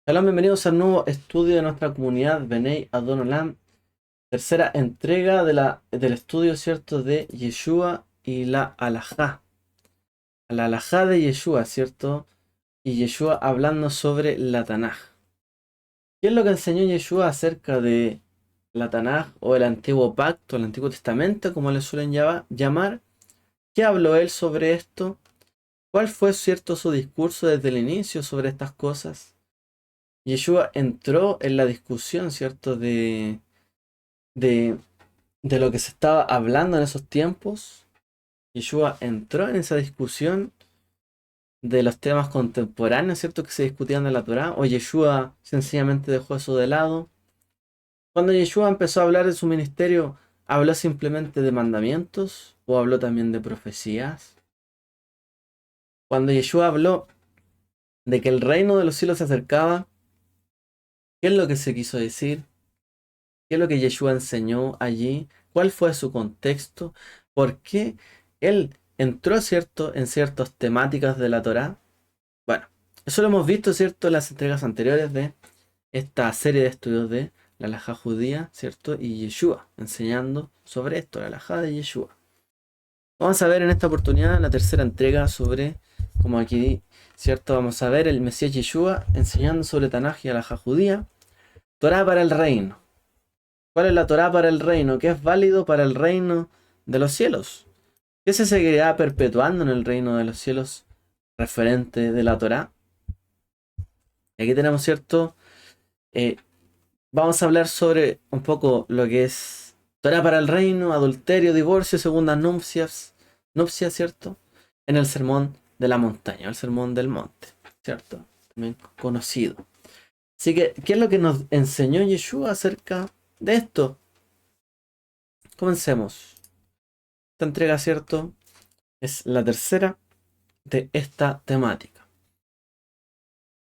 Hola, bienvenidos al nuevo estudio de nuestra comunidad Benei Adonolam, tercera entrega del estudio, ¿cierto?, de Yeshua y la alajá de Yeshua, ¿cierto? Y Yeshua hablando sobre la Tanaj. ¿Qué es lo que enseñó Yeshua acerca de la Tanaj o el Antiguo Pacto, el Antiguo Testamento, como le suelen llamar? ¿Qué habló él sobre esto? ¿Cuál fue, cierto, su discurso desde el inicio sobre estas cosas? Yeshua entró en la discusión, ¿cierto?, de, de lo que se estaba hablando en esos tiempos. Yeshua entró en esa discusión de los temas contemporáneos, ¿cierto?, que se discutían de la Torá, o Yeshua sencillamente dejó eso de lado. Cuando Yeshua empezó a hablar de su ministerio, ¿habló simplemente de mandamientos o habló también de profecías? Cuando Yeshua habló de que el reino de los cielos se acercaba, ¿qué es lo que se quiso decir? ¿Qué es lo que Yeshua enseñó allí? ¿Cuál fue su contexto? ¿Por qué él entró, cierto, en ciertas temáticas de la Torá? Bueno, eso lo hemos visto, cierto, en las entregas anteriores de esta serie de estudios de la halajá judía, cierto, y Yeshua, enseñando sobre esto, la halajá de Yeshua. Vamos a ver en esta oportunidad la tercera entrega sobre, como aquí, cierto, vamos a ver el Mesías Yeshua enseñando sobre Tanaj y halajá judía, Torá para el reino. ¿Cuál es la Torá para el reino? ¿Qué es válido para el reino de los cielos? ¿Qué se seguirá perpetuando en el reino de los cielos referente de la Torá? Y aquí tenemos, ¿cierto? Eh, Vamos a hablar sobre un poco lo que es Torá para el reino, adulterio, divorcio, segundas nupcias, ¿cierto? En el sermón de la montaña, el sermón del monte, ¿cierto? También conocido. Así que, ¿qué es lo que nos enseñó Yeshua acerca de esto? Comencemos. Esta entrega, ¿cierto?, es la tercera de esta temática.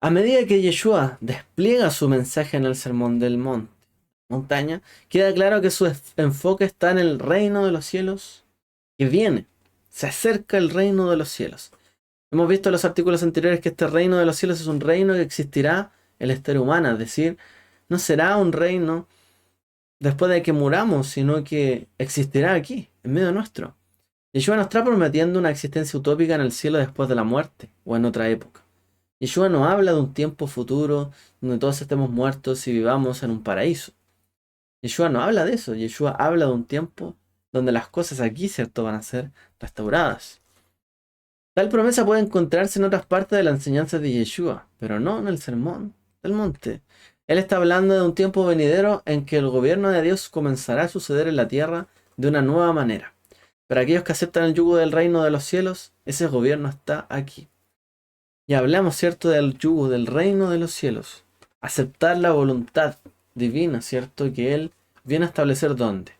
A medida que Yeshua despliega su mensaje en el Sermón del Montaña, queda claro que su enfoque está en el reino de los cielos que viene. Se acerca el reino de los cielos. Hemos visto en los artículos anteriores que este reino de los cielos es un reino que existirá en la historia humana, es decir, no será un reino después de que muramos, sino que existirá aquí, en medio nuestro. Yeshua nos está prometiendo una existencia utópica en el cielo después de la muerte o en otra época. Yeshua no habla de un tiempo futuro donde todos estemos muertos y vivamos en un paraíso. Yeshua no habla de eso. Yeshua habla de un tiempo donde las cosas aquí, ¿cierto?, van a ser restauradas. Tal promesa puede encontrarse en otras partes de la enseñanza de Yeshua, pero no en el sermón del monte. Él está hablando de un tiempo venidero en que el gobierno de Dios comenzará a suceder en la tierra de una nueva manera. Para aquellos que aceptan el yugo del reino de los cielos, ese gobierno está aquí. Y hablamos, ¿cierto?, del yugo del reino de los cielos. Aceptar la voluntad divina, ¿cierto?, que Él viene a establecer ¿dónde?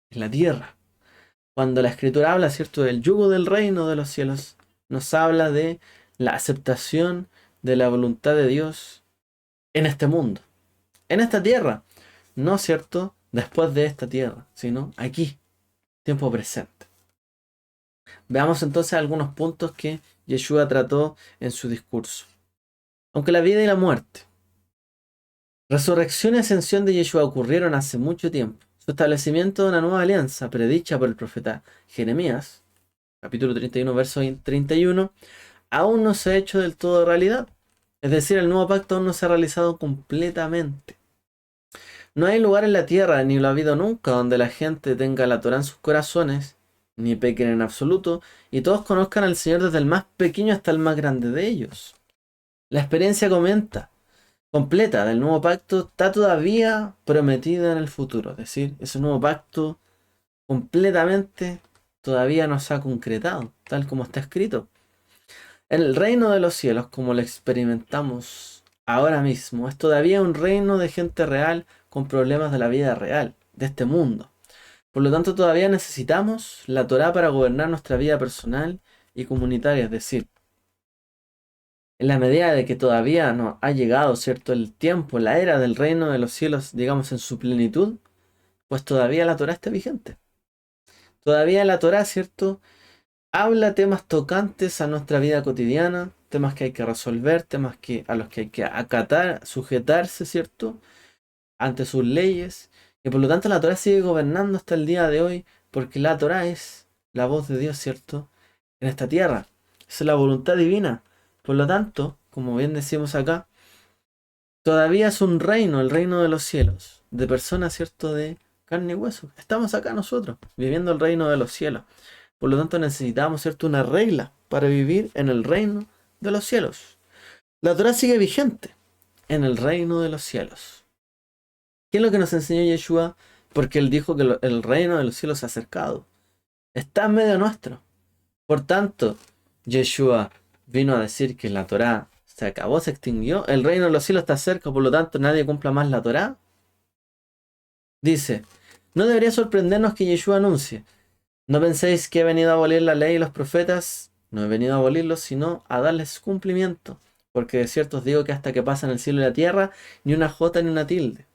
En la tierra. Cuando la Escritura habla, ¿cierto?, del yugo del reino de los cielos, nos habla de la aceptación de la voluntad de Dios en este mundo, en esta tierra. No, ¿cierto?, después de esta tierra, sino aquí, tiempo presente. Veamos entonces algunos puntos que Yeshua trató en su discurso. Aunque la vida y la muerte, resurrección y ascensión de Yeshua ocurrieron hace mucho tiempo, su establecimiento de una nueva alianza predicha por el profeta Jeremías, capítulo 31, verso 31, aún no se ha hecho del todo realidad. Es decir, el nuevo pacto aún no se ha realizado completamente. No hay lugar en la tierra, ni lo ha habido nunca, donde la gente tenga la Torá en sus corazones, ni pequen en absoluto, y todos conozcan al Señor desde el más pequeño hasta el más grande de ellos. La experiencia completa del nuevo pacto está todavía prometida en el futuro. Es decir, ese nuevo pacto completamente todavía no se ha concretado, tal como está escrito. En el reino de los cielos, como lo experimentamos ahora mismo, es todavía un reino de gente real con problemas de la vida real, de este mundo. Por lo tanto, todavía necesitamos la Torá para gobernar nuestra vida personal y comunitaria, es decir, en la medida de que todavía no ha llegado, ¿cierto?, el tiempo, la era del reino de los cielos, digamos, en su plenitud, pues todavía la Torá está vigente. Todavía la Torá, ¿cierto?, habla temas tocantes a nuestra vida cotidiana, temas que hay que resolver, temas a los que hay que acatar, sujetarse, ¿cierto? Ante sus leyes. Y por lo tanto la Torah sigue gobernando hasta el día de hoy, porque la Torah es la voz de Dios, ¿cierto? En esta tierra. Es la voluntad divina. Por lo tanto, como bien decimos acá, todavía es un reino, el reino de los cielos, de personas, ¿cierto? De carne y hueso. Estamos acá nosotros, viviendo el reino de los cielos. Por lo tanto, necesitamos, ¿cierto? Una regla para vivir en el reino de los cielos. La Torah sigue vigente en el reino de los cielos. ¿Qué es lo que nos enseñó Yeshua? Porque él dijo que el reino de los cielos se ha acercado. Está en medio nuestro. Por tanto, Yeshua vino a decir que la Torá se acabó, se extinguió. El reino de los cielos está cerca, por lo tanto nadie cumpla más la Torá. Dice, no debería sorprendernos que Yeshua anuncie. No penséis que he venido a abolir la ley y los profetas. No he venido a abolirlos, sino a darles cumplimiento. Porque de cierto os digo que hasta que pasan el cielo y la tierra, ni una jota ni una tilde,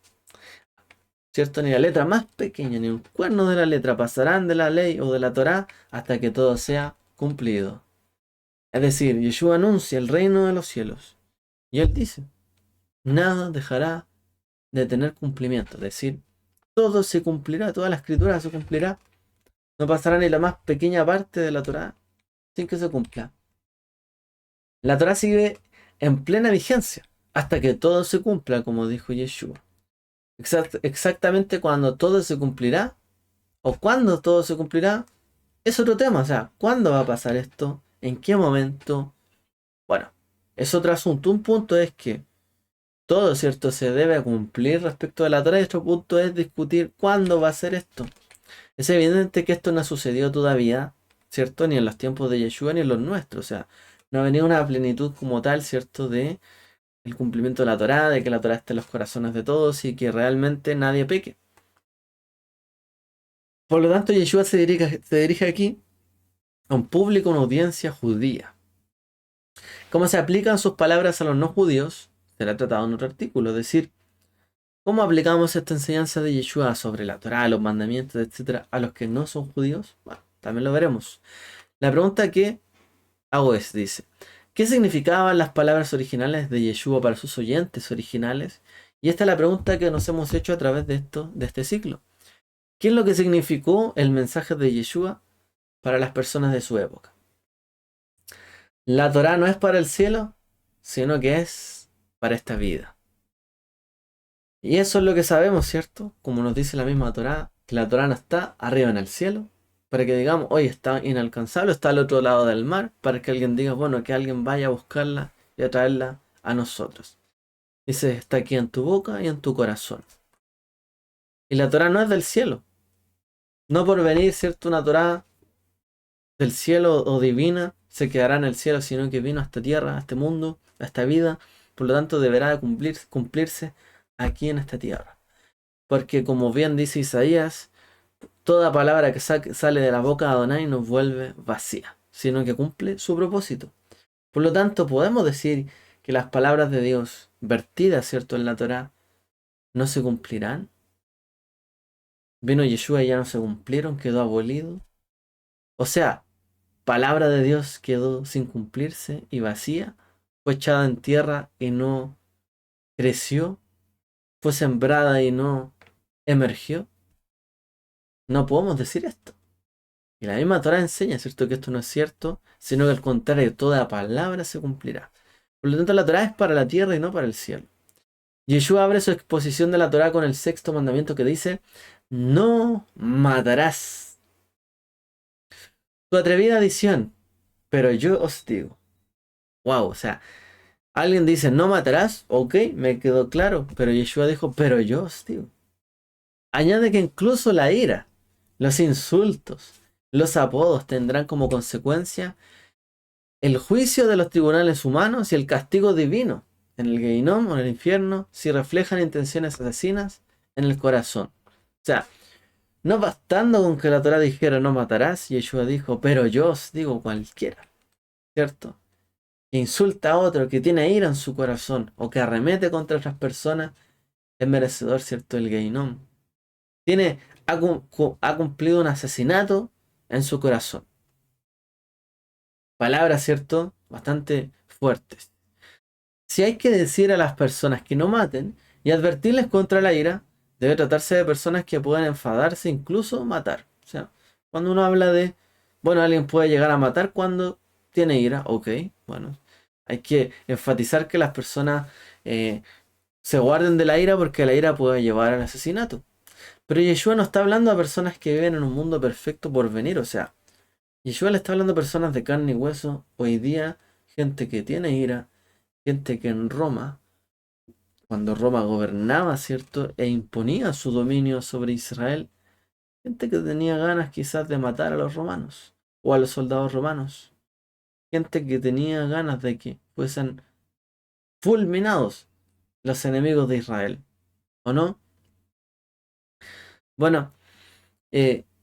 ¿cierto? Ni la letra más pequeña, ni un cuerno de la letra pasarán de la ley o de la Torá hasta que todo sea cumplido. Es decir, Yeshua anuncia el reino de los cielos. Y él dice, nada dejará de tener cumplimiento. Es decir, todo se cumplirá, toda la escritura se cumplirá. No pasará ni la más pequeña parte de la Torá sin que se cumpla. La Torá sigue en plena vigencia hasta que todo se cumpla, como dijo Yeshua. Exactamente cuando todo se cumplirá, o cuándo todo se cumplirá, es otro tema. O sea, ¿cuándo va a pasar esto? ¿En qué momento? Bueno, es otro asunto. Un punto es que todo, ¿cierto?, se debe cumplir respecto a la Torah, y otro punto es discutir cuándo va a ser esto. Es evidente que esto no ha sucedido todavía, ¿cierto? Ni en los tiempos de Yeshua ni en los nuestros. O sea, no ha venido una plenitud como tal, ¿cierto?, de el cumplimiento de la Torah, de que la Torah esté en los corazones de todos y que realmente nadie peque. Por lo tanto, Yeshua se dirige aquí a un público, una audiencia judía. ¿Cómo se aplican sus palabras a los no judíos? Será tratado en otro artículo. Es decir, ¿cómo aplicamos esta enseñanza de Yeshua sobre la Torá, los mandamientos, etcétera, a los que no son judíos? Bueno, también lo veremos. La pregunta que hago es, dice, ¿qué significaban las palabras originales de Yeshua para sus oyentes originales? Y esta es la pregunta que nos hemos hecho a través de este ciclo. ¿Qué es lo que significó el mensaje de Yeshua para las personas de su época? La Torá no es para el cielo, sino que es para esta vida. Y eso es lo que sabemos, ¿cierto? Como nos dice la misma Torá, que la Torá no está arriba en el cielo, para que digamos, hoy está inalcanzable, está al otro lado del mar, para que alguien diga, bueno, que alguien vaya a buscarla y a traerla a nosotros. Dice, está aquí en tu boca y en tu corazón. Y la Torá no es del cielo. No por venir, ¿cierto? Una Torá del cielo o divina se quedará en el cielo, sino que vino a esta tierra, a este mundo, a esta vida. Por lo tanto, deberá cumplirse aquí en esta tierra. Porque como bien dice Isaías, toda palabra que sale de la boca de Adonai no vuelve vacía, sino que cumple su propósito. Por lo tanto, podemos decir que las palabras de Dios vertidas, ¿cierto?, en la Torá, no se cumplirán. Vino Yeshua y ya no se cumplieron, quedó abolido. O sea, palabra de Dios quedó sin cumplirse y vacía, fue echada en tierra y no creció, fue sembrada y no emergió. No podemos decir esto. Y la misma Torah enseña, ¿cierto?, que esto no es cierto, sino que al contrario, toda palabra se cumplirá. Por lo tanto, la Torah es para la tierra y no para el cielo. Yeshua abre su exposición de la Torah con el sexto mandamiento que dice, no matarás. Tu atrevida adición, pero yo os digo. Wow, o sea, alguien dice, no matarás, ok, me quedó claro, pero Yeshua dijo, pero yo os digo. Añade que incluso la ira, los insultos, los apodos tendrán como consecuencia el juicio de los tribunales humanos y el castigo divino en el Gehinom o en el infierno si reflejan intenciones asesinas en el corazón. O sea, no bastando con que la Torah dijera no matarás, Yeshua dijo, pero yo os digo cualquiera, ¿cierto? Que insulta a otro, que tiene ira en su corazón o que arremete contra otras personas, es merecedor, ¿cierto?, del Gehinom. Ha cumplido un asesinato en su corazón. palabras, ¿cierto? Bastante fuertes. Si hay que decir a las personas que no maten y advertirles contra la ira, debe tratarse de personas que puedan enfadarse, incluso matar. O sea, cuando uno habla de, bueno, alguien puede llegar a matar cuando tiene ira, ok, bueno, hay que enfatizar que las personas se guarden de la ira porque la ira puede llevar al asesinato. Pero Yeshua no está hablando a personas que viven en un mundo perfecto por venir, o sea, Yeshua le está hablando a personas de carne y hueso, hoy día, gente que tiene ira, gente que en Roma, cuando Roma gobernaba, ¿cierto? E imponía su dominio sobre Israel, gente que tenía ganas quizás de matar a los romanos o a los soldados romanos, gente que tenía ganas de que fuesen fulminados los enemigos de Israel, ¿o no? Bueno,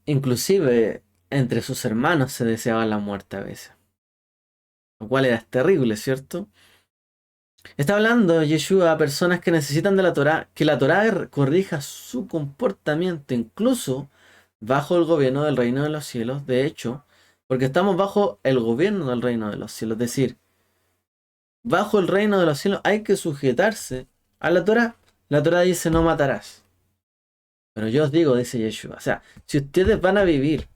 inclusive entre sus hermanos se deseaba la muerte a veces, lo cual era terrible, ¿cierto? Está hablando Yeshua a personas que necesitan de la Torá, que la Torá corrija su comportamiento, incluso bajo el gobierno del reino de los cielos. De hecho, porque estamos bajo el gobierno del reino de los cielos. Es decir, bajo el reino de los cielos hay que sujetarse a la Torá. La Torá dice no matarás. Pero yo os digo, dice Yeshua, o sea, si ustedes van a vivir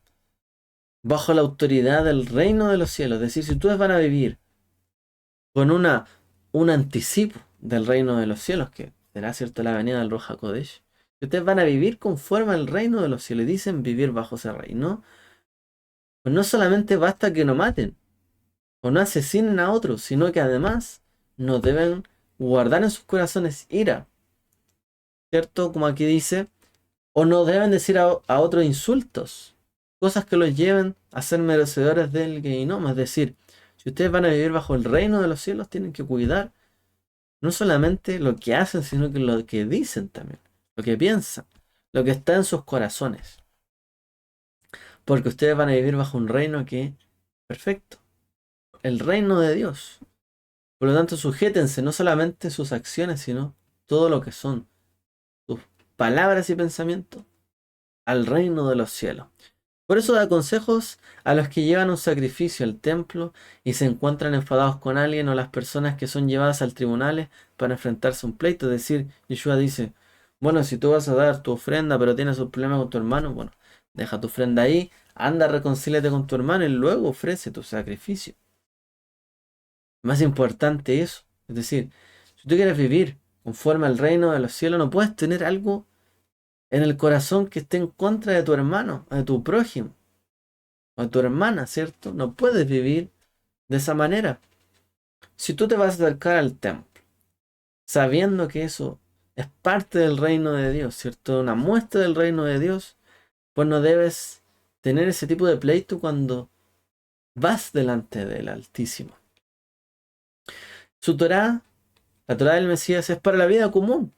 bajo la autoridad del reino de los cielos, es decir, si ustedes van a vivir con un anticipo del reino de los cielos, que será cierto la venida del Ruach HaKodesh, que ustedes van a vivir conforme al reino de los cielos y dicen vivir bajo ese reino, pues no solamente basta que no maten o no asesinen a otros, sino que además no deben guardar en sus corazones ira, ¿cierto? Como aquí dice, o no deben decir a otros insultos, cosas que los lleven a ser merecedores del Geinoma. Es decir, si ustedes van a vivir bajo el reino de los cielos, tienen que cuidar no solamente lo que hacen, sino que lo que dicen también, lo que piensan, lo que está en sus corazones. Porque ustedes van a vivir bajo un reino que es perfecto, el reino de Dios. Por lo tanto, sujétense no solamente sus acciones, sino todo lo que son sus palabras y pensamientos al reino de los cielos. Por eso da consejos a los que llevan un sacrificio al templo y se encuentran enfadados con alguien, o las personas que son llevadas al tribunal para enfrentarse a un pleito. Es decir, Yeshua dice, bueno, si tú vas a dar tu ofrenda pero tienes un problema con tu hermano, bueno, deja tu ofrenda ahí, anda, reconcíliate con tu hermano y luego ofrece tu sacrificio. Más importante eso. Es decir, si tú quieres vivir conforme al reino de los cielos, no puedes tener algo en el corazón que esté en contra de tu hermano, de tu prójimo o de tu hermana, ¿cierto? No puedes vivir de esa manera. Si tú te vas a acercar al templo, sabiendo que eso es parte del reino de Dios, ¿cierto? Una muestra del reino de Dios, pues no debes tener ese tipo de pleito cuando vas delante del Altísimo. Su Torá, la Torá del Mesías, es para la vida común.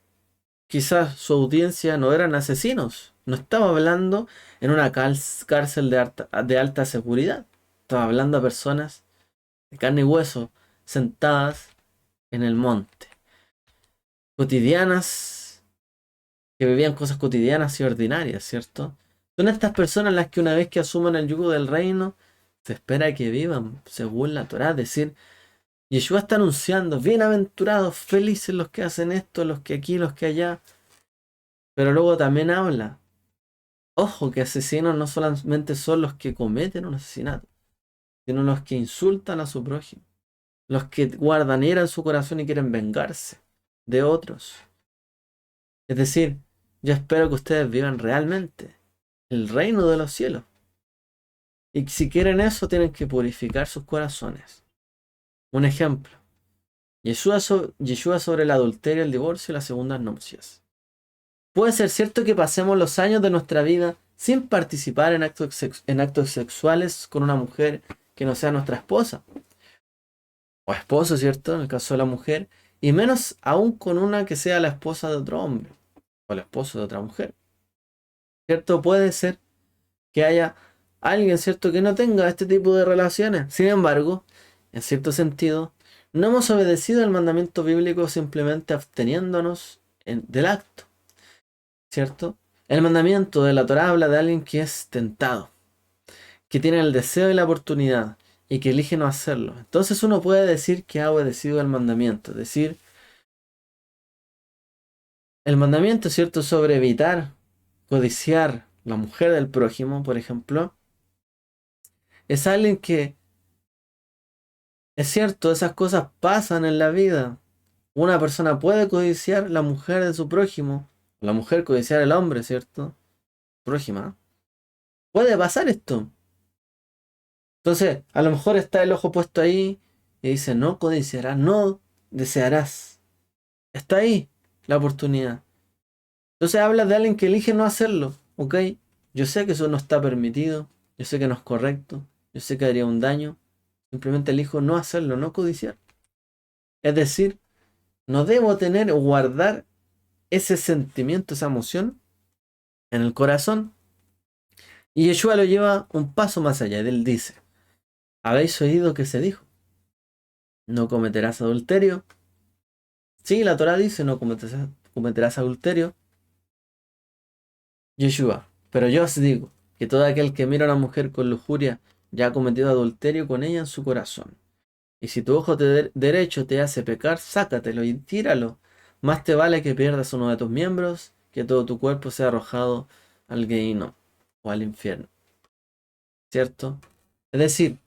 Quizás su audiencia no eran asesinos. No estaba hablando en una cárcel de alta seguridad. Estaba hablando a personas de carne y hueso, sentadas en el monte, cotidianas, que vivían cosas cotidianas y ordinarias, ¿cierto? Son estas personas las que una vez que asuman el yugo del reino, se espera que vivan según la Torá. Es decir, Yeshua está anunciando, bienaventurados, felices los que hacen esto, los que aquí, los que allá. Pero luego también habla, ojo, que asesinos no solamente son los que cometen un asesinato, sino los que insultan a su prójimo, los que guardan ira en su corazón y quieren vengarse de otros. Es decir, yo espero que ustedes vivan realmente el reino de los cielos. Y si quieren eso, tienen que purificar sus corazones. Un ejemplo, Yeshua sobre el adulterio, el divorcio y las segundas nupcias. Puede ser cierto que pasemos los años de nuestra vida sin participar en actos sexuales con una mujer que no sea nuestra esposa o esposo, ¿cierto? En el caso de la mujer, y menos aún con una que sea la esposa de otro hombre o el esposo de otra mujer, ¿cierto? Puede ser que haya alguien, ¿cierto?, que no tenga este tipo de relaciones. Sin embargo, en cierto sentido, no hemos obedecido el mandamiento bíblico simplemente absteniéndonos del acto, ¿cierto? El mandamiento de la Torá habla de alguien que es tentado, que tiene el deseo y la oportunidad, y que elige no hacerlo. Entonces uno puede decir que ha obedecido el mandamiento. Es decir, el mandamiento, ¿cierto?, sobre evitar codiciar la mujer del prójimo, por ejemplo, es alguien que, es cierto, esas cosas pasan en la vida. Una persona puede codiciar la mujer de su prójimo, la mujer codiciar el hombre, ¿cierto? Prójima. Puede pasar esto. Entonces, a lo mejor está el ojo puesto ahí y dice, no codiciarás, no desearás. Está ahí la oportunidad. Entonces habla de alguien que elige no hacerlo, ¿ok? Yo sé que eso no está permitido, yo sé que no es correcto, yo sé que haría un daño. Simplemente elijo no hacerlo, no codiciar. Es decir, no debo tener o guardar ese sentimiento, esa emoción en el corazón. Y Yeshua lo lleva un paso más allá. Él dice, ¿habéis oído que se dijo? No cometerás adulterio. Sí, la Torah dice, no cometerás adulterio. Yeshua, pero yo os digo que todo aquel que mira a una mujer con lujuria ya ha cometido adulterio con ella en su corazón. Y si tu ojo derecho te hace pecar, sácatelo y tíralo. Más te vale que pierdas uno de tus miembros, que todo tu cuerpo sea arrojado al Gehinnom o al infierno. ¿Cierto? Es decir,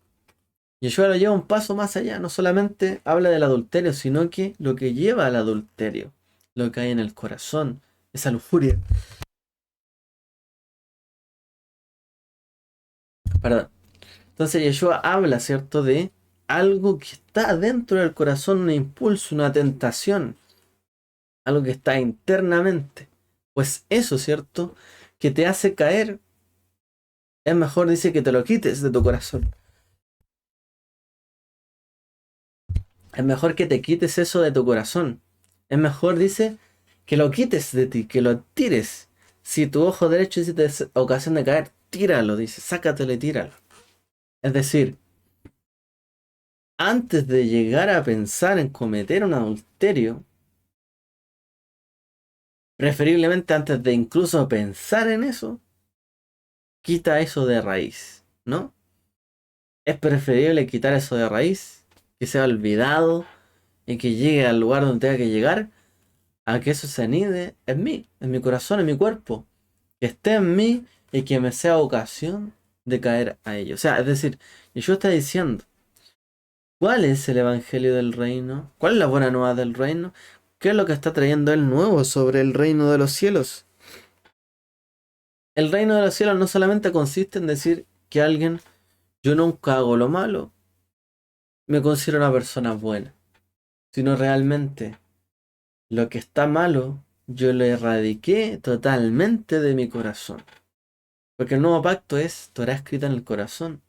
Yeshua lo lleva un paso más allá. No solamente habla del adulterio, sino que lo que lleva al adulterio, lo que hay en el corazón, esa lujuria. Perdón. Entonces Yeshua habla, ¿cierto?, de algo que está dentro del corazón, un impulso, una tentación, algo que está internamente. Pues eso, ¿cierto?, que te hace caer, es mejor, dice, que te lo quites de tu corazón. Es mejor que te quites eso de tu corazón. Es mejor, dice, que lo quites de ti, que lo tires. Si tu ojo derecho dice te es ocasión de caer, tíralo, dice, sácatelo y tíralo. Es decir, antes de llegar a pensar en cometer un adulterio, preferiblemente antes de incluso pensar en eso, quita eso de raíz, ¿no? Es preferible quitar eso de raíz, que sea olvidado y que llegue al lugar donde tenga que llegar, a que eso se anide en mi corazón, en mi cuerpo, que esté en mí y que me sea ocasión de caer a ello. O sea, es decir, Yeshua está diciendo, ¿cuál es el evangelio del reino? ¿Cuál es la buena nueva del reino? ¿Qué es lo que está trayendo él nuevo sobre el reino de los cielos? El reino de los cielos no solamente consiste en decir que alguien, yo nunca hago lo malo, me considero una persona buena, sino realmente lo que está malo, yo lo erradiqué totalmente de mi corazón. Porque el nuevo pacto es Torah escrita en el corazón.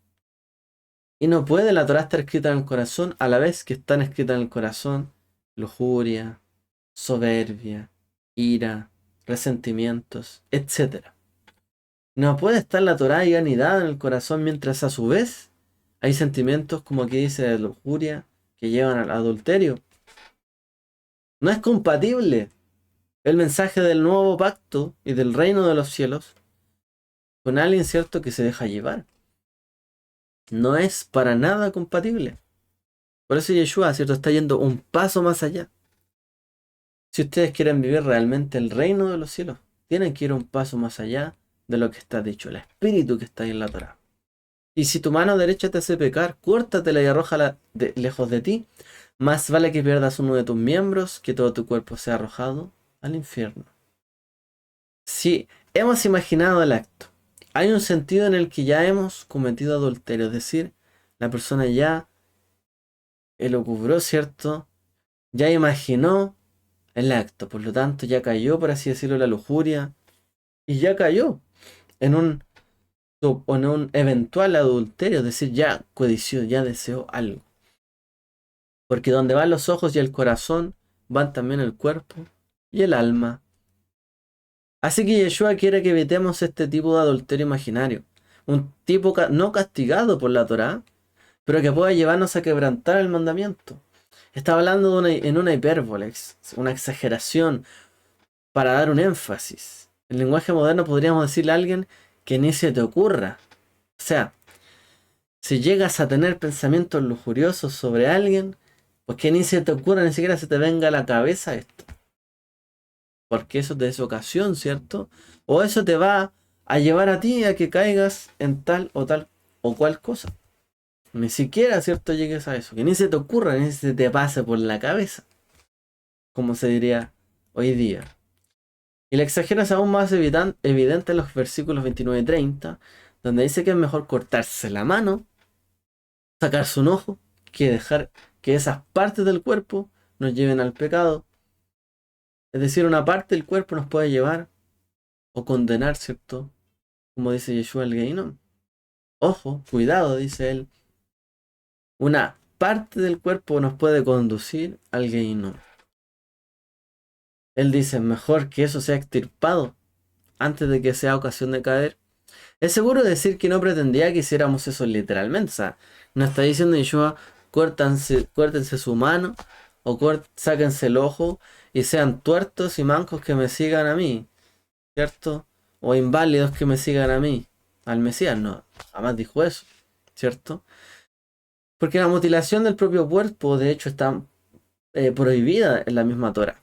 Y no puede la Torah estar escrita en el corazón a la vez que están escritas en el corazón lujuria, soberbia, ira, resentimientos, etcétera. No puede estar la Torá ahí anidada en el corazón mientras a su vez hay sentimientos como aquí dice de lujuria que llevan al adulterio. No es compatible el mensaje del nuevo pacto y del reino de los cielos con alguien cierto que se deja llevar. No es para nada compatible. Por eso Yeshua, cierto, está yendo un paso más allá. Si ustedes quieren vivir realmente el reino de los cielos, tienen que ir un paso más allá de lo que está dicho, el espíritu que está ahí en la Torá. Y si tu mano derecha te hace pecar, córtatela y arrójala lejos de ti. Más vale que pierdas uno de tus miembros, que todo tu cuerpo sea arrojado al infierno. Si hemos imaginado el acto, hay un sentido en el que ya hemos cometido adulterio, es decir, la persona ya elucubró, ¿cierto? Ya imaginó el acto, por lo tanto ya cayó, por así decirlo, la lujuria, y ya cayó en un eventual adulterio, es decir, ya codició, ya deseó algo. Porque donde van los ojos y el corazón, van también el cuerpo y el alma. Así que Yeshua quiere que evitemos este tipo de adulterio imaginario. Un tipo no castigado por la Torá, pero que pueda llevarnos a quebrantar el mandamiento. Está hablando en una hipérbole, una exageración, para dar un énfasis. En lenguaje moderno podríamos decirle a alguien que ni se te ocurra. O sea, Si llegas a tener pensamientos lujuriosos sobre alguien, pues que ni se te ocurra, ni siquiera se te venga a la cabeza esto. Porque eso te es ocasión, ¿cierto? O eso te va a llevar a ti a que caigas en tal o cual cosa. Ni siquiera, ¿cierto? Llegues a eso. Que ni se te ocurra, ni se te pase por la cabeza. Como se diría hoy día. Y la exagero es aún más evidente en los versículos 29 y 30, donde dice que es mejor cortarse la mano, sacarse un ojo, que dejar que esas partes del cuerpo nos lleven al pecado. Es decir, una parte del cuerpo nos puede llevar o condenar, ¿cierto? Como dice Yeshua el Geinom. Ojo, cuidado, dice él. Una parte del cuerpo nos puede conducir al Geinom. Él dice, mejor que eso sea extirpado antes de que sea ocasión de caer. Es seguro decir que no pretendía que hiciéramos eso literalmente. O sea, no está diciendo Yeshua, córtense su mano o sáquense el ojo y sean tuertos y mancos que me sigan a mí, ¿cierto? O inválidos que me sigan a mí, al Mesías. No, jamás dijo eso, ¿cierto? Porque la mutilación del propio cuerpo, de hecho, está prohibida en la misma Torah.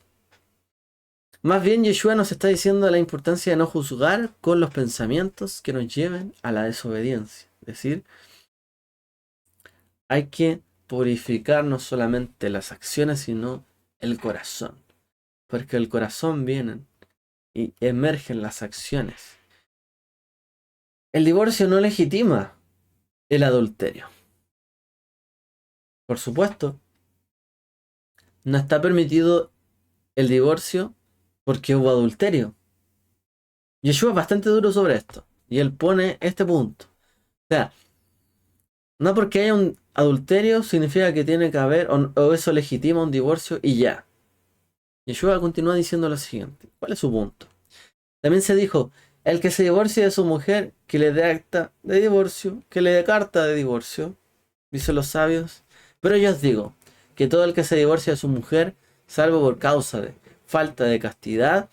Más bien, Yeshua nos está diciendo la importancia de no juzgar con los pensamientos que nos lleven a la desobediencia. Es decir, hay que purificar no solamente las acciones, sino el corazón. Porque el corazón viene y emergen las acciones. El divorcio no legitima el adulterio. Por supuesto, no está permitido el divorcio porque hubo adulterio. Yeshua es bastante duro sobre esto. Y él pone este punto. O sea, no porque haya un adulterio significa que tiene que haber o eso legitima un divorcio y ya. Yeshua continúa diciendo lo siguiente. ¿Cuál es su punto? También se dijo, el que se divorcie de su mujer, que le dé acta de divorcio, que le dé carta de divorcio, dicen los sabios. Pero yo os digo, que todo el que se divorcia de su mujer, salvo por causa de falta de castidad,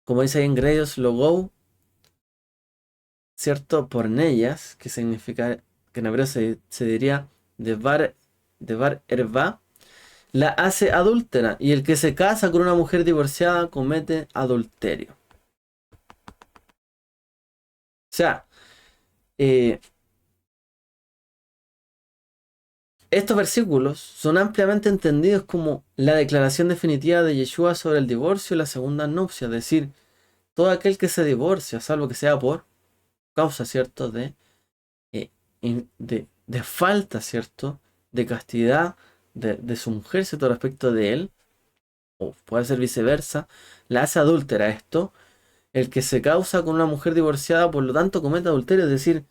como dice ahí en Greyos Logou, ¿cierto? Pornellas, que significa, que en hebreo se diría de bar erva, la hace adúltera, y el que se casa con una mujer divorciada comete adulterio. O sea, eh, estos versículos son ampliamente entendidos como la declaración definitiva de Yeshua sobre el divorcio y la segunda nupcia, es decir, todo aquel que se divorcia, salvo que sea por causa, ¿cierto?, eh, de falta, ¿cierto?, de castidad de su mujer, ¿cierto?, respecto de él, o puede ser viceversa, la hace adúltera. Esto, el que se causa con una mujer divorciada, por lo tanto, comete adulterio, es decir,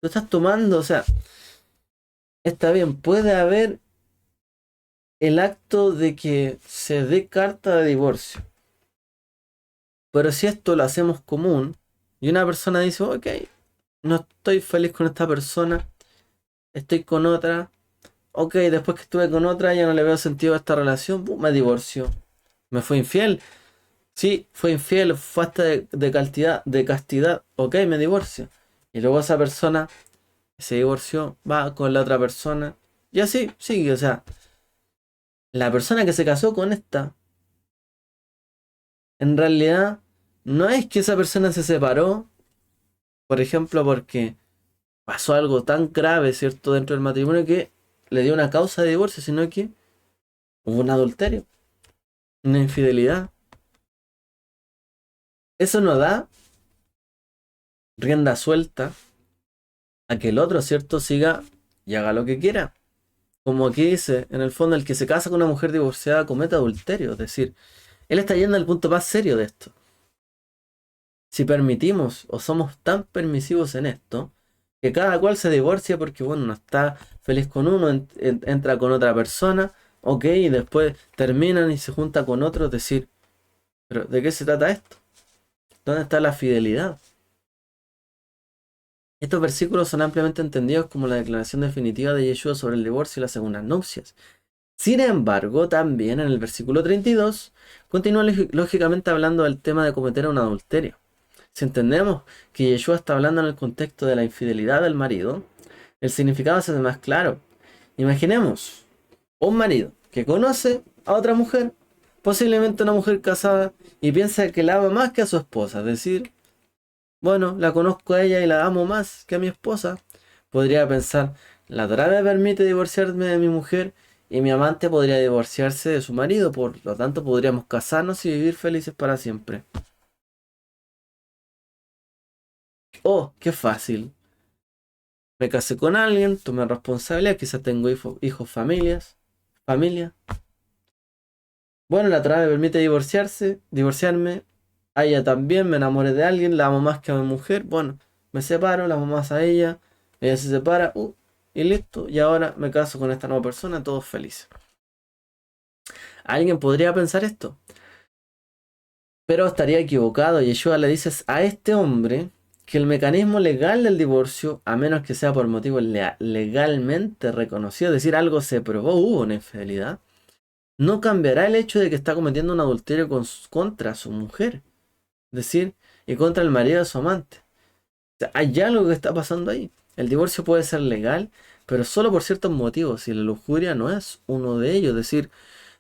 tú estás tomando, o sea, está bien, puede haber el acto de que se dé carta de divorcio. Pero si esto lo hacemos común y una persona dice, ok, no estoy feliz con esta persona, estoy con otra, ok, después que estuve con otra ya no le veo sentido a esta relación, me divorcio. ¿Me fue infiel? Sí, fue infiel, fue hasta de castidad, ok, me divorcio. Y luego esa persona se divorció, va con la otra persona, y así sigue, o sea, la persona que se casó con esta, en realidad, no es que esa persona se separó, por ejemplo, porque pasó algo tan grave, ¿cierto?, dentro del matrimonio que le dio una causa de divorcio, sino que hubo un adulterio, una infidelidad. Eso no da rienda suelta a que el otro, ¿cierto?, siga y haga lo que quiera. Como aquí dice, en el fondo, el que se casa con una mujer divorciada comete adulterio. Es decir, él está yendo al punto más serio de esto. Si permitimos o somos tan permisivos en esto, que cada cual se divorcia porque, bueno, no está feliz con uno, entra con otra persona, ok, y después terminan y se junta con otro, es decir, pero ¿de qué se trata esto? ¿Dónde está la fidelidad? Estos versículos son ampliamente entendidos como la declaración definitiva de Yeshua sobre el divorcio y las segundas nupcias. Sin embargo, también en el versículo 32 continúa lógicamente hablando del tema de cometer un adulterio. Si entendemos que Yeshua está hablando en el contexto de la infidelidad del marido, el significado se hace más claro. Imaginemos un marido que conoce a otra mujer, posiblemente una mujer casada, y piensa que la ama más que a su esposa. Es decir, bueno, la conozco a ella y la amo más que a mi esposa. Podría pensar, la Torá me permite divorciarme de mi mujer y mi amante podría divorciarse de su marido, por lo tanto podríamos casarnos y vivir felices para siempre. Oh, qué fácil. Me casé con alguien, tomé responsabilidad, quizás tengo hijos, familia. Bueno, la Torá me permite divorciarme. A ella también, me enamoré de alguien, la amo más que a mi mujer. Bueno, me separo, la amo más a ella se separa, y listo. Y ahora me caso con esta nueva persona, todos felices. Alguien podría pensar esto, pero estaría equivocado. Yeshua le dice a este hombre que el mecanismo legal del divorcio, a menos que sea por motivos legalmente reconocidos, es decir, algo se probó, hubo una infidelidad, no cambiará el hecho de que está cometiendo un adulterio contra su mujer, es decir, y contra el marido de su amante. O sea, hay algo que está pasando ahí. El divorcio puede ser legal, pero solo por ciertos motivos, y la lujuria no es uno de ellos. Es decir,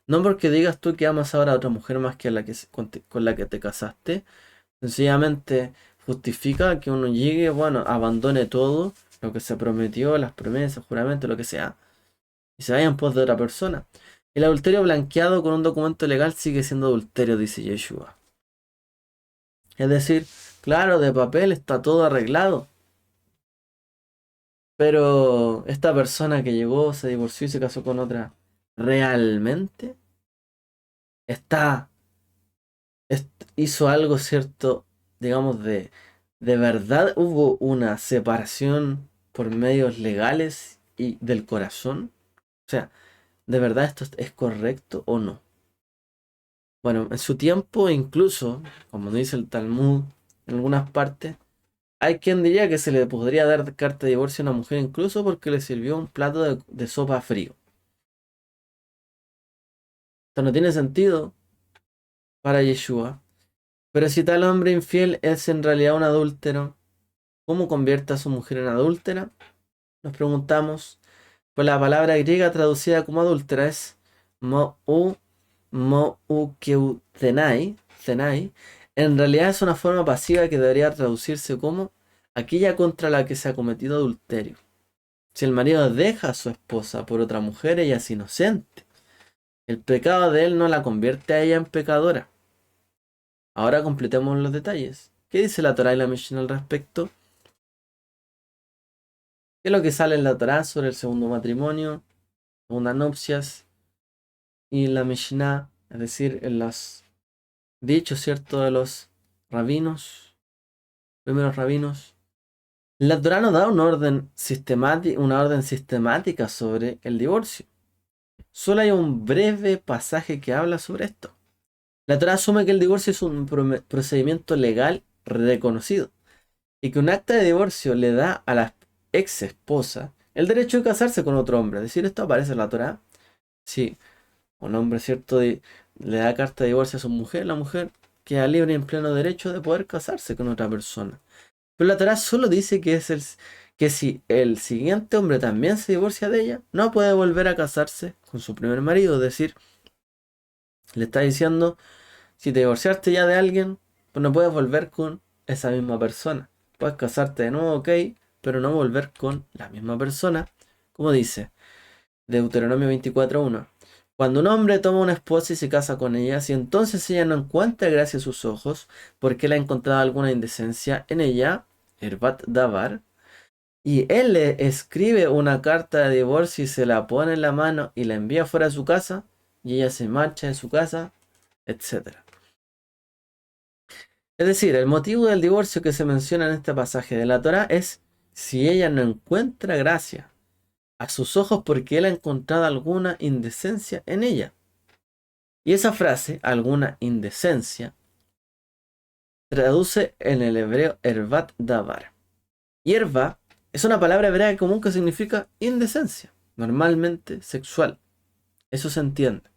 no porque digas tú que amas ahora a otra mujer más que a la que con la que te casaste, sencillamente justifica que uno llegue, bueno, abandone todo lo que se prometió, las promesas, juramentos, lo que sea, y se vaya en pos de otra persona. El adulterio blanqueado con un documento legal sigue siendo adulterio, dice Yeshua. Es decir, claro, de papel está todo arreglado, pero esta persona que llegó, se divorció y se casó con otra, realmente está, hizo algo cierto, digamos, de verdad hubo una separación por medios legales y del corazón. O sea, ¿de verdad esto es correcto o no? Bueno, en su tiempo, incluso, como dice el Talmud, en algunas partes, hay quien diría que se le podría dar carta de divorcio a una mujer incluso porque le sirvió un plato de sopa frío. Esto no tiene sentido para Yeshua. Pero si tal hombre infiel es en realidad un adúltero, ¿cómo convierte a su mujer en adúltera? Nos preguntamos. Pues la palabra griega traducida como adúltera es moukeutenai, tenai. En realidad es una forma pasiva que debería traducirse como aquella contra la que se ha cometido adulterio. Si el marido deja a su esposa por otra mujer, ella es inocente. El pecado de él no la convierte a ella en pecadora. Ahora completemos los detalles. ¿Qué dice la Torá y la Mishnah al respecto? ¿Qué es lo que sale en la Torá sobre el segundo matrimonio, segundas nupcias y la Mishnah? Es decir, en los dichos, ¿cierto?, de los rabinos, primeros rabinos. La Torá nos da una orden sistemática sobre el divorcio. Solo hay un breve pasaje que habla sobre esto. La Torá asume que el divorcio es un procedimiento legal reconocido y que un acta de divorcio le da a la ex esposa el derecho de casarse con otro hombre. Es decir, esto aparece en la Torá. Si un hombre, ¿cierto?, le da carta de divorcio a su mujer, la mujer queda libre y en pleno derecho de poder casarse con otra persona. Pero la Torá solo dice que si el siguiente hombre también se divorcia de ella, no puede volver a casarse con su primer marido. Es decir, le está diciendo, si te divorciaste ya de alguien, pues no puedes volver con esa misma persona. Puedes casarte de nuevo, ok, pero no volver con la misma persona. Como dice Deuteronomio 24:1. Cuando un hombre toma una esposa y se casa con ella, si entonces ella no encuentra gracia a sus ojos, porque él ha encontrado alguna indecencia en ella, Herbat Davar, y él le escribe una carta de divorcio y se la pone en la mano y la envía fuera de su casa, y ella se marcha de su casa, etcétera. Es decir, el motivo del divorcio que se menciona en este pasaje de la Torá es si ella no encuentra gracia a sus ojos porque él ha encontrado alguna indecencia en ella. Y esa frase, alguna indecencia, traduce en el hebreo Herbat Davar. Hierba es una palabra hebrea común que significa indecencia, normalmente sexual. Eso se entiende.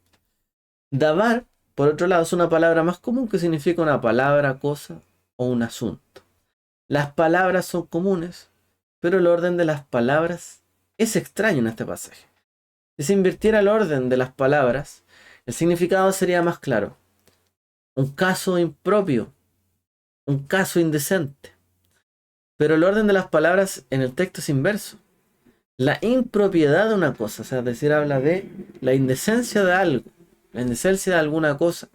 Davar, por otro lado, es una palabra más común que significa una palabra, cosa o un asunto. Las palabras son comunes, pero el orden de las palabras es extraño en este pasaje. Si se invirtiera el orden de las palabras, el significado sería más claro. Un caso impropio, un caso indecente. Pero el orden de las palabras en el texto es inverso. La impropiedad de una cosa, o sea, es decir, habla de la indecencia de algo, la indecencia de alguna cosa.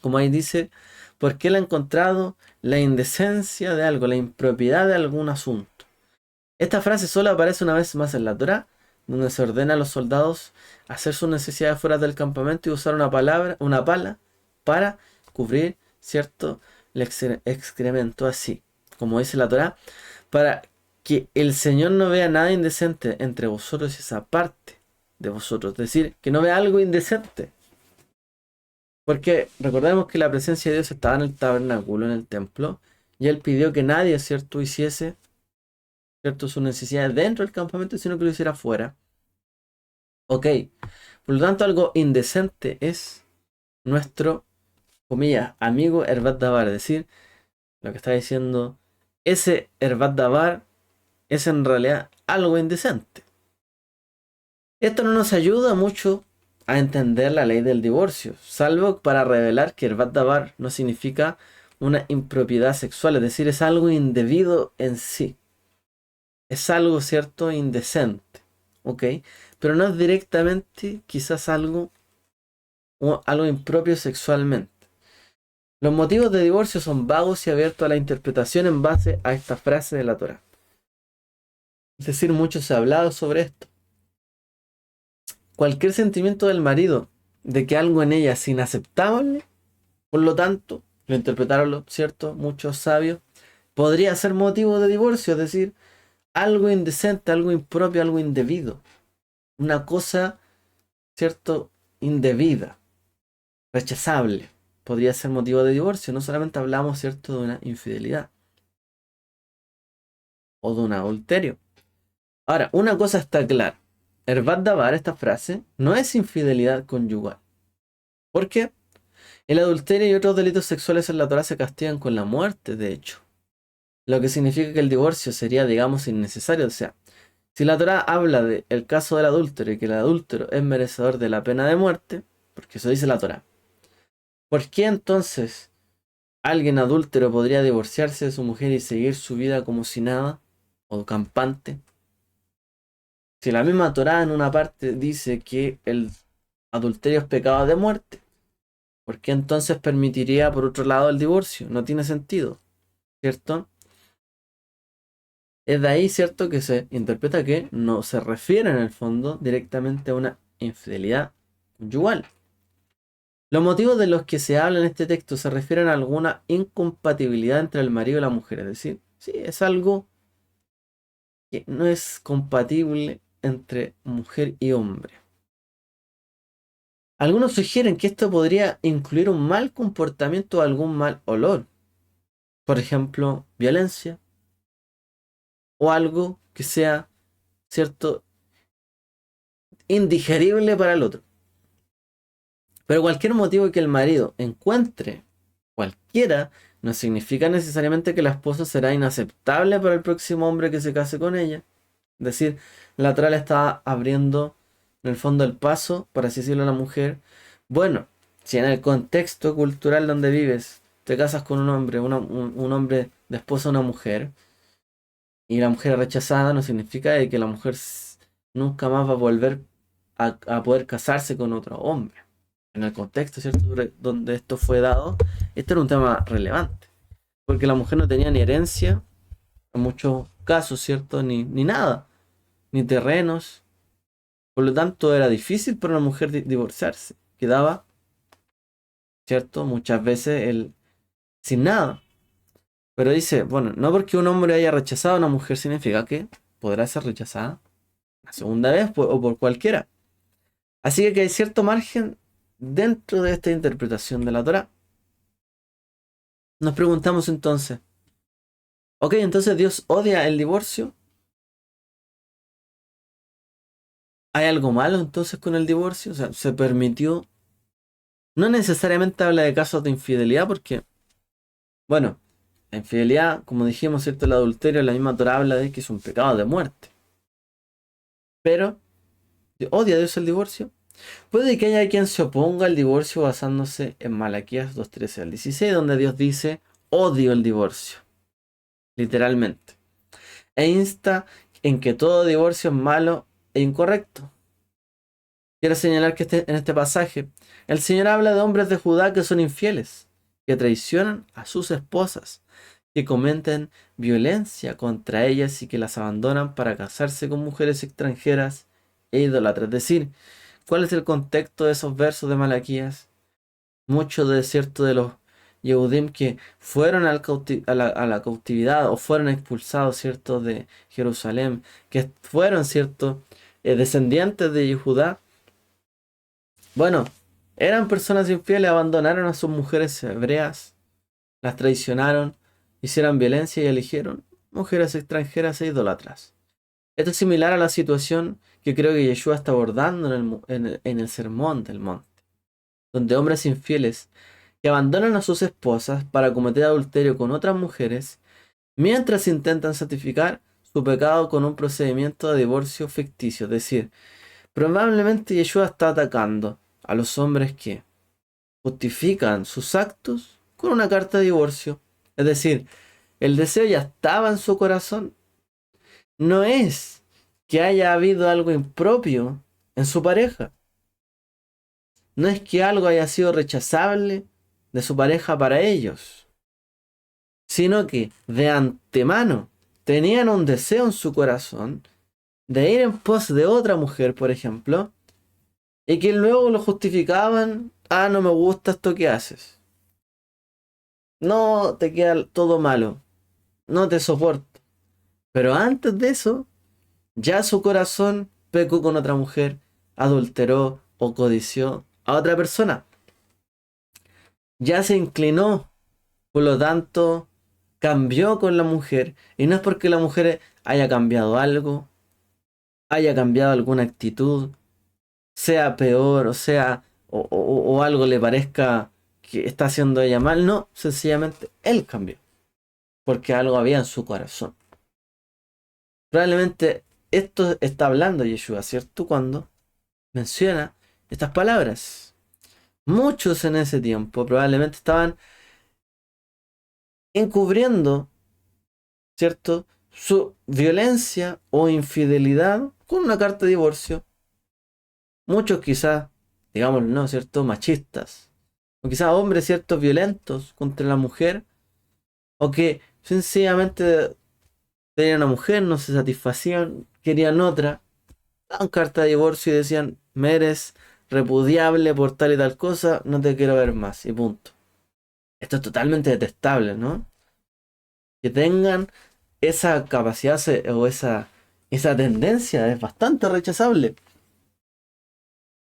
Como ahí dice, porque él ha encontrado la indecencia de algo, la impropiedad de algún asunto. Esta frase solo aparece una vez más en la Torá, donde se ordena a los soldados hacer sus necesidades fuera del campamento y usar una pala para cubrir, ¿cierto?, el excremento, así, como dice la Torá, para que el Señor no vea nada indecente entre vosotros y esa parte de vosotros, es decir, que no vea algo indecente. Porque recordemos que la presencia de Dios estaba en el tabernáculo, en el templo, y él pidió que nadie, ¿cierto?, hiciese, ¿cierto?, sus necesidades dentro del campamento, sino que lo hiciera fuera. Ok, por lo tanto, algo indecente es nuestro, comillas, amigo Herbat Dabar, es decir, lo que está diciendo, ese Herbat Dabar es en realidad algo indecente. Esto no nos ayuda mucho a entender la ley del divorcio, salvo para revelar que Herbat Dabar no significa una impropiedad sexual, es decir, es algo indebido en sí. Es algo, ¿cierto?, indecente, ¿ok? Pero no es directamente quizás algo impropio sexualmente. Los motivos de divorcio son vagos y abiertos a la interpretación en base a esta frase de la Torá. Es decir, mucho se ha hablado sobre esto. Cualquier sentimiento del marido de que algo en ella es inaceptable, por lo tanto, lo interpretaron, ¿cierto?, muchos sabios, podría ser motivo de divorcio, es decir, algo indecente, algo impropio, algo indebido. Una cosa, ¿cierto?, indebida, rechazable, podría ser motivo de divorcio. No solamente hablamos, ¿cierto?, de una infidelidad o de un adulterio. Ahora, una cosa está clara. Herbat Dabar, esta frase, no es infidelidad conyugal. ¿Por qué? El adulterio y otros delitos sexuales en la Torá se castigan con la muerte, de hecho. Lo que significa que el divorcio sería, digamos, innecesario. O sea, si la Torá habla del caso del adúltero y que el adúltero es merecedor de la pena de muerte, porque eso dice la Torá, ¿por qué entonces alguien adúltero podría divorciarse de su mujer y seguir su vida como si nada? O campante. Si la misma Torá en una parte dice que el adulterio es pecado de muerte, ¿por qué entonces permitiría por otro lado el divorcio? No tiene sentido, ¿cierto? Es de ahí, ¿cierto?, que se interpreta que no se refiere en el fondo directamente a una infidelidad conyugal. Los motivos de los que se habla en este texto se refieren a alguna incompatibilidad entre el marido y la mujer, es decir, sí, es algo que no es compatible entre mujer y hombre. Algunos sugieren que esto podría incluir un mal comportamiento o algún mal olor, por ejemplo, violencia, o algo que sea, ¿cierto?, indigerible para el otro. Pero cualquier motivo que el marido encuentre, cualquiera, no significa necesariamente que la esposa será inaceptable para el próximo hombre que se case con ella. Es decir, la Torá le está abriendo en el fondo el paso, por así decirlo, a la mujer. Bueno, si en el contexto cultural donde vives te casas con un hombre, un hombre de esposa a una mujer, y la mujer es rechazada, no significa de que la mujer nunca más va a volver a poder casarse con otro hombre. En el contexto, ¿cierto?, donde esto fue dado, este era un tema relevante, porque la mujer no tenía ni herencia, en muchos casos, ¿cierto?, ni nada, ni terrenos. Por lo tanto, era difícil para una mujer divorciarse. Quedaba, ¿cierto?, muchas veces sin nada. Pero dice, bueno, no porque un hombre haya rechazado a una mujer significa que podrá ser rechazada la segunda vez o por cualquiera. Así que hay cierto margen dentro de esta interpretación de la Torá. Nos preguntamos entonces, ok, entonces Dios odia el divorcio. ¿Hay algo malo entonces con el divorcio? O sea, se permitió. No necesariamente habla de casos de infidelidad porque Bueno, la infidelidad, como dijimos, ¿cierto? El adulterio, la misma Torá habla de que es un pecado de muerte. Pero, ¿odia Dios el divorcio? Puede que haya quien se oponga al divorcio basándose en Malaquías 2:13 al 16, donde Dios dice, odio el divorcio, literalmente. E insta en que todo divorcio es malo e incorrecto. Quiero señalar que en este pasaje, el Señor habla de hombres de Judá que son infieles, que traicionan a sus esposas, que cometen violencia contra ellas y que las abandonan para casarse con mujeres extranjeras e idólatras. Es decir, ¿cuál es el contexto de esos versos de Malaquías? Muchos de cierto de los Yehudim que fueron a la cautividad o fueron expulsados, ¿cierto? De Jerusalén, que fueron, ¿cierto? Descendientes de Judá. Bueno, eran personas infieles, abandonaron a sus mujeres hebreas, las traicionaron, hicieron violencia y eligieron mujeres extranjeras e idólatras. Esto es similar a la situación que creo que Yeshua está abordando en el sermón del monte, donde hombres infieles que abandonan a sus esposas para cometer adulterio con otras mujeres, mientras intentan santificar su pecado con un procedimiento de divorcio ficticio. Es decir, probablemente Yeshua está atacando a los hombres que justifican sus actos con una carta de divorcio. Es decir, el deseo ya estaba en su corazón. No es que haya habido algo impropio en su pareja. No es que algo haya sido rechazable de su pareja para ellos, sino que de antemano tenían un deseo en su corazón de ir en pos de otra mujer, por ejemplo, y que luego lo justificaban, ah, no me gusta esto que haces, no te queda todo malo, no te soporto. Pero antes de eso, ya su corazón pecó con otra mujer, adulteró o codició a otra persona, ya se inclinó, por lo tanto, cambió con la mujer, y no es porque la mujer haya cambiado algo, haya cambiado alguna actitud, sea peor, o sea, o algo le parezca que está haciendo ella mal, no, sencillamente él cambió, porque algo había en su corazón. Probablemente esto está hablando Yeshua, ¿cierto? Cuando menciona estas palabras. Muchos en ese tiempo probablemente estaban encubriendo, ¿cierto? Su violencia o infidelidad con una carta de divorcio. Muchos quizás, digamos, ¿no? ¿Cierto? Machistas. O quizás hombres, ¿cierto? Violentos contra la mujer. O que sencillamente tenían una mujer, no se satisfacían, querían otra. Daban carta de divorcio y decían, me eres repudiable por tal y tal cosa, no te quiero ver más. Y punto. Esto es totalmente detestable, ¿no? Que tengan esa capacidad o esa tendencia es bastante rechazable.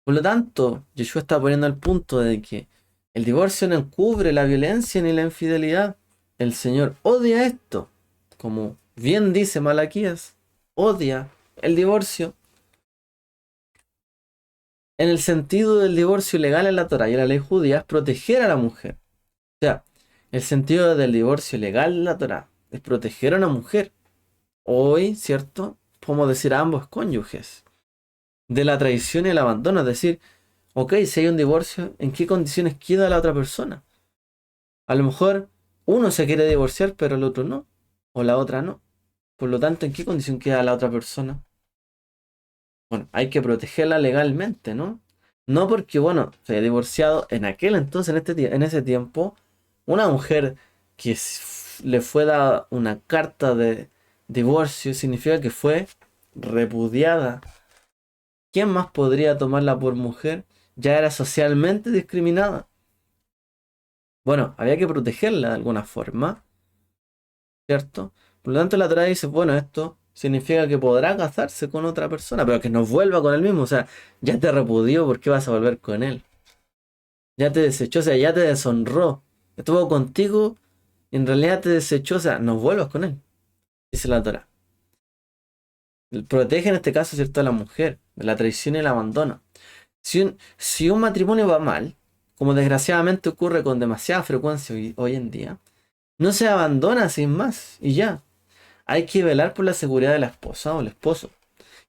Por lo tanto, Yeshua está poniendo el punto de que el divorcio no encubre la violencia ni la infidelidad. El Señor odia esto. Como bien dice Malaquías, odia el divorcio en el sentido del divorcio legal en la Torá y en la ley judía es proteger a la mujer. O sea, el sentido del divorcio legal en la Torá es proteger a una mujer. Hoy, ¿cierto? Podemos decir a ambos cónyuges de la traición y el abandono. Es decir, ok, si hay un divorcio, ¿en qué condiciones queda la otra persona? A lo mejor uno se quiere divorciar, pero el otro no, o la otra no. Por lo tanto, ¿en qué condición queda la otra persona? Bueno, hay que protegerla legalmente, ¿no? No porque, bueno, se haya divorciado en aquel entonces, en ese tiempo, una mujer que le fue dada una carta de divorcio significa que fue repudiada. ¿Quién más podría tomarla por mujer? Ya era socialmente discriminada. Bueno, había que protegerla de alguna forma, ¿cierto? Por lo tanto, la Torah dice, bueno, esto significa que podrá casarse con otra persona, pero que no vuelva con el mismo. O sea, ya te repudió, ¿por qué vas a volver con él? Ya te desechó, o sea, ya te deshonró. Estuvo contigo y en realidad te desechó, o sea, no vuelvas con él, dice la Torah. Protege en este caso, ¿cierto?, a la mujer de la traición y el abandono. Si un matrimonio va mal, como desgraciadamente ocurre con demasiada frecuencia hoy en día, No se abandona sin más y ya. Hay que velar por la seguridad de la esposa o el esposo,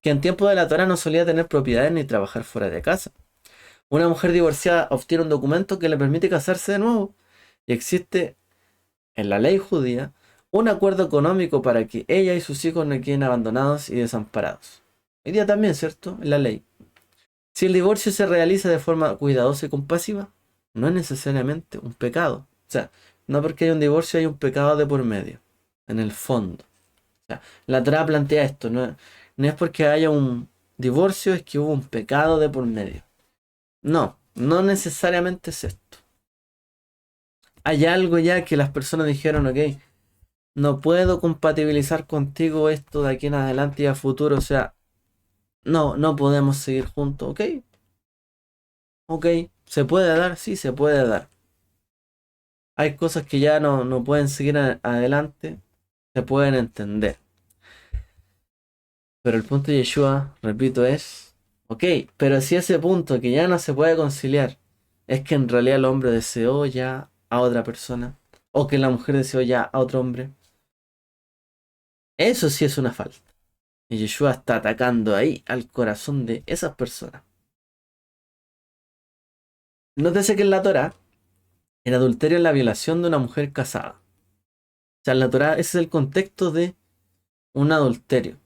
que en tiempo de la Torá no solía tener propiedades ni trabajar fuera de casa. Una mujer divorciada obtiene un documento que le permite casarse de nuevo y existe en la ley judía un acuerdo económico para que ella y sus hijos no queden abandonados y desamparados. Hoy día también, ¿cierto? En la ley. Si el divorcio se realiza de forma cuidadosa y compasiva, no es necesariamente un pecado. O sea, no porque hay un divorcio hay un pecado de por medio, en el fondo. O sea, la Torá plantea esto, no es porque haya un divorcio, es que hubo un pecado de por medio. No, no necesariamente es esto. Hay algo ya que las personas dijeron, ok, no puedo compatibilizar contigo esto de aquí en adelante y a futuro, o sea, no podemos seguir juntos, ok, ok, ¿se puede dar? Sí, se puede dar. Hay cosas que ya no pueden seguir adelante, se pueden entender. Pero el punto de Yeshua, repito, es, ok, pero si ese punto que ya no se puede conciliar es que en realidad el hombre deseó ya a otra persona, o que la mujer deseó ya a otro hombre, eso sí es una falta. Y Yeshua está atacando ahí al corazón de esas personas. Nótese que en la Torah, el adulterio es la violación de una mujer casada. O sea, en la Torah ese es el contexto de un adulterio.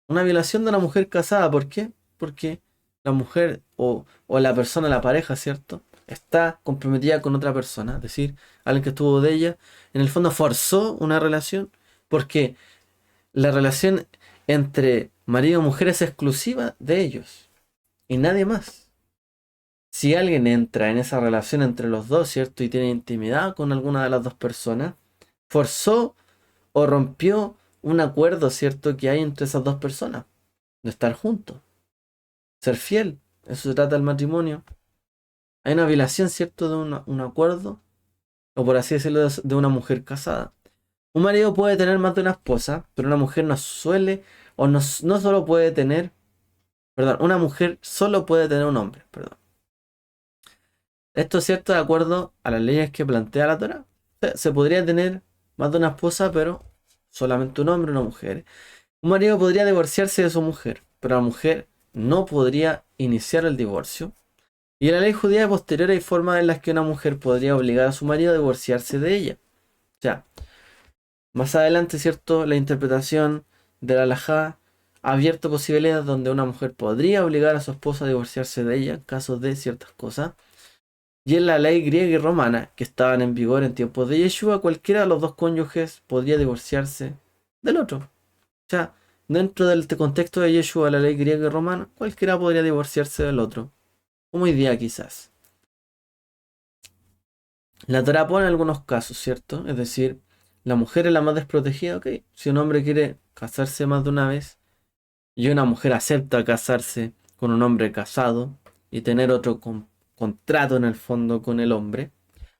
Una violación de una mujer casada, ¿por qué? Porque la mujer o la persona, la pareja, ¿cierto? Está comprometida con otra persona, es decir, alguien que estuvo de ella, en el fondo forzó una relación, porque la relación entre marido y mujer es exclusiva de ellos y nadie más. Si alguien entra en esa relación entre los dos, ¿cierto? Y tiene intimidad con alguna de las dos personas, forzó o rompió un acuerdo, ¿cierto? Que hay entre esas dos personas, de estar juntos, ser fiel. Eso se trata del matrimonio. Hay una violación, ¿cierto? De un acuerdo, o por así decirlo, de una mujer casada. Un marido puede tener más de una esposa, pero una mujer no suele, o no solo puede tener, perdón, una mujer solo puede tener un hombre, perdón. Esto es cierto de acuerdo a las leyes que plantea la Torah. Se podría tener más de una esposa, pero solamente un hombre y una mujer. Un marido podría divorciarse de su mujer, pero la mujer no podría iniciar el divorcio. Y en la ley judía posterior hay formas en las que una mujer podría obligar a su marido a divorciarse de ella. O sea, más adelante, ¿cierto? La interpretación de la halajá ha abierto posibilidades donde una mujer podría obligar a su esposa a divorciarse de ella en caso de ciertas cosas. Y en la ley griega y romana, que estaban en vigor en tiempos de Yeshua, cualquiera de los dos cónyuges podría divorciarse del otro. O sea, dentro del contexto de Yeshua, la ley griega y romana, cualquiera podría divorciarse del otro. Como hoy día quizás. La Torah pone algunos casos, ¿cierto? Es decir, la mujer es la más desprotegida, ok. Si un hombre quiere casarse más de una vez y una mujer acepta casarse con un hombre casado y tener otro contrato en el fondo con el hombre,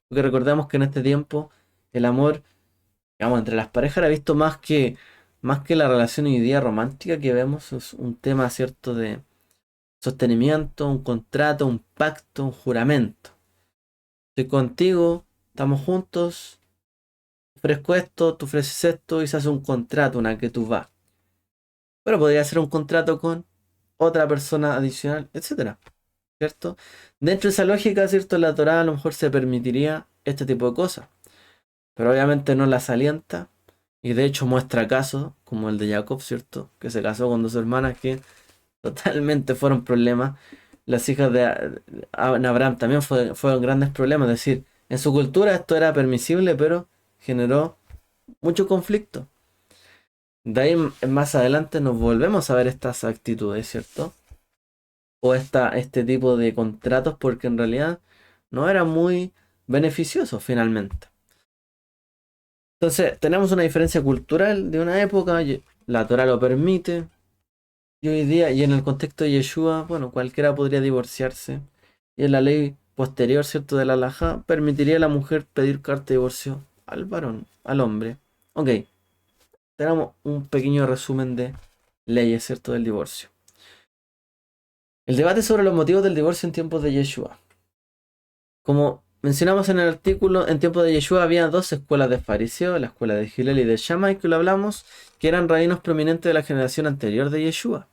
porque recordemos que en este tiempo el amor, digamos, entre las parejas era visto más que la relación hoy día romántica que vemos, es un tema, ¿cierto?, de sostenimiento, un contrato, un pacto, un juramento. Estoy contigo, estamos juntos, ofrezco esto, tú ofreces esto y se hace un contrato, una que tú vas. Pero podría ser un contrato con otra persona adicional, etcétera, ¿cierto? Dentro de esa lógica, ¿cierto? La Torá a lo mejor se permitiría este tipo de cosas, pero obviamente no las alienta y de hecho muestra casos como el de Jacob, ¿cierto? Que se casó con dos hermanas que totalmente fueron problemas. Las hijas de Abraham también fueron grandes problemas, es decir, en su cultura esto era permisible, pero generó mucho conflicto. De ahí más adelante nos volvemos a ver estas actitudes, ¿cierto? O este tipo de contratos porque en realidad no era muy beneficioso finalmente. Entonces, tenemos una diferencia cultural de una época, la Torah lo permite, y hoy día, y en el contexto de Yeshua, bueno, cualquiera podría divorciarse, y en la ley posterior, ¿cierto?, de la halajá, permitiría a la mujer pedir carta de divorcio al varón, al hombre. Ok, tenemos un pequeño resumen de leyes, ¿cierto?, del divorcio. El debate sobre los motivos del divorcio en tiempos de Yeshua. Como mencionamos en el artículo, en tiempo de Yeshua había dos escuelas de fariseos, la escuela de Hillel y de Shammai, que lo hablamos, que eran rabinos prominentes de la generación anterior de Yeshua.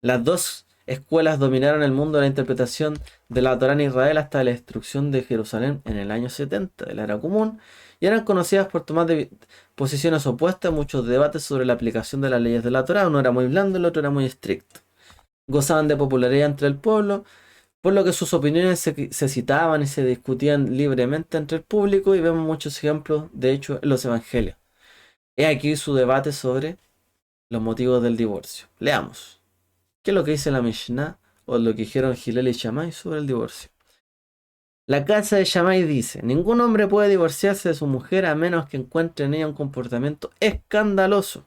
Las dos escuelas dominaron el mundo de la interpretación de la Torá en Israel hasta la destrucción de Jerusalén en el año 70 de la era común, y eran conocidas por tomar posiciones opuestas, muchos debates sobre la aplicación de las leyes de la Torá. Uno era muy blando, el otro era muy estricto. Gozaban de popularidad entre el pueblo, por lo que sus opiniones se citaban y se discutían libremente entre el público, y vemos muchos ejemplos, de hecho, en los evangelios. He aquí su debate sobre los motivos del divorcio. Leamos. ¿Qué es lo que dice la Mishnah o lo que dijeron Hillel y Shammai sobre el divorcio? La casa de Shammai dice: ningún hombre puede divorciarse de su mujer a menos que encuentre en ella un comportamiento escandaloso.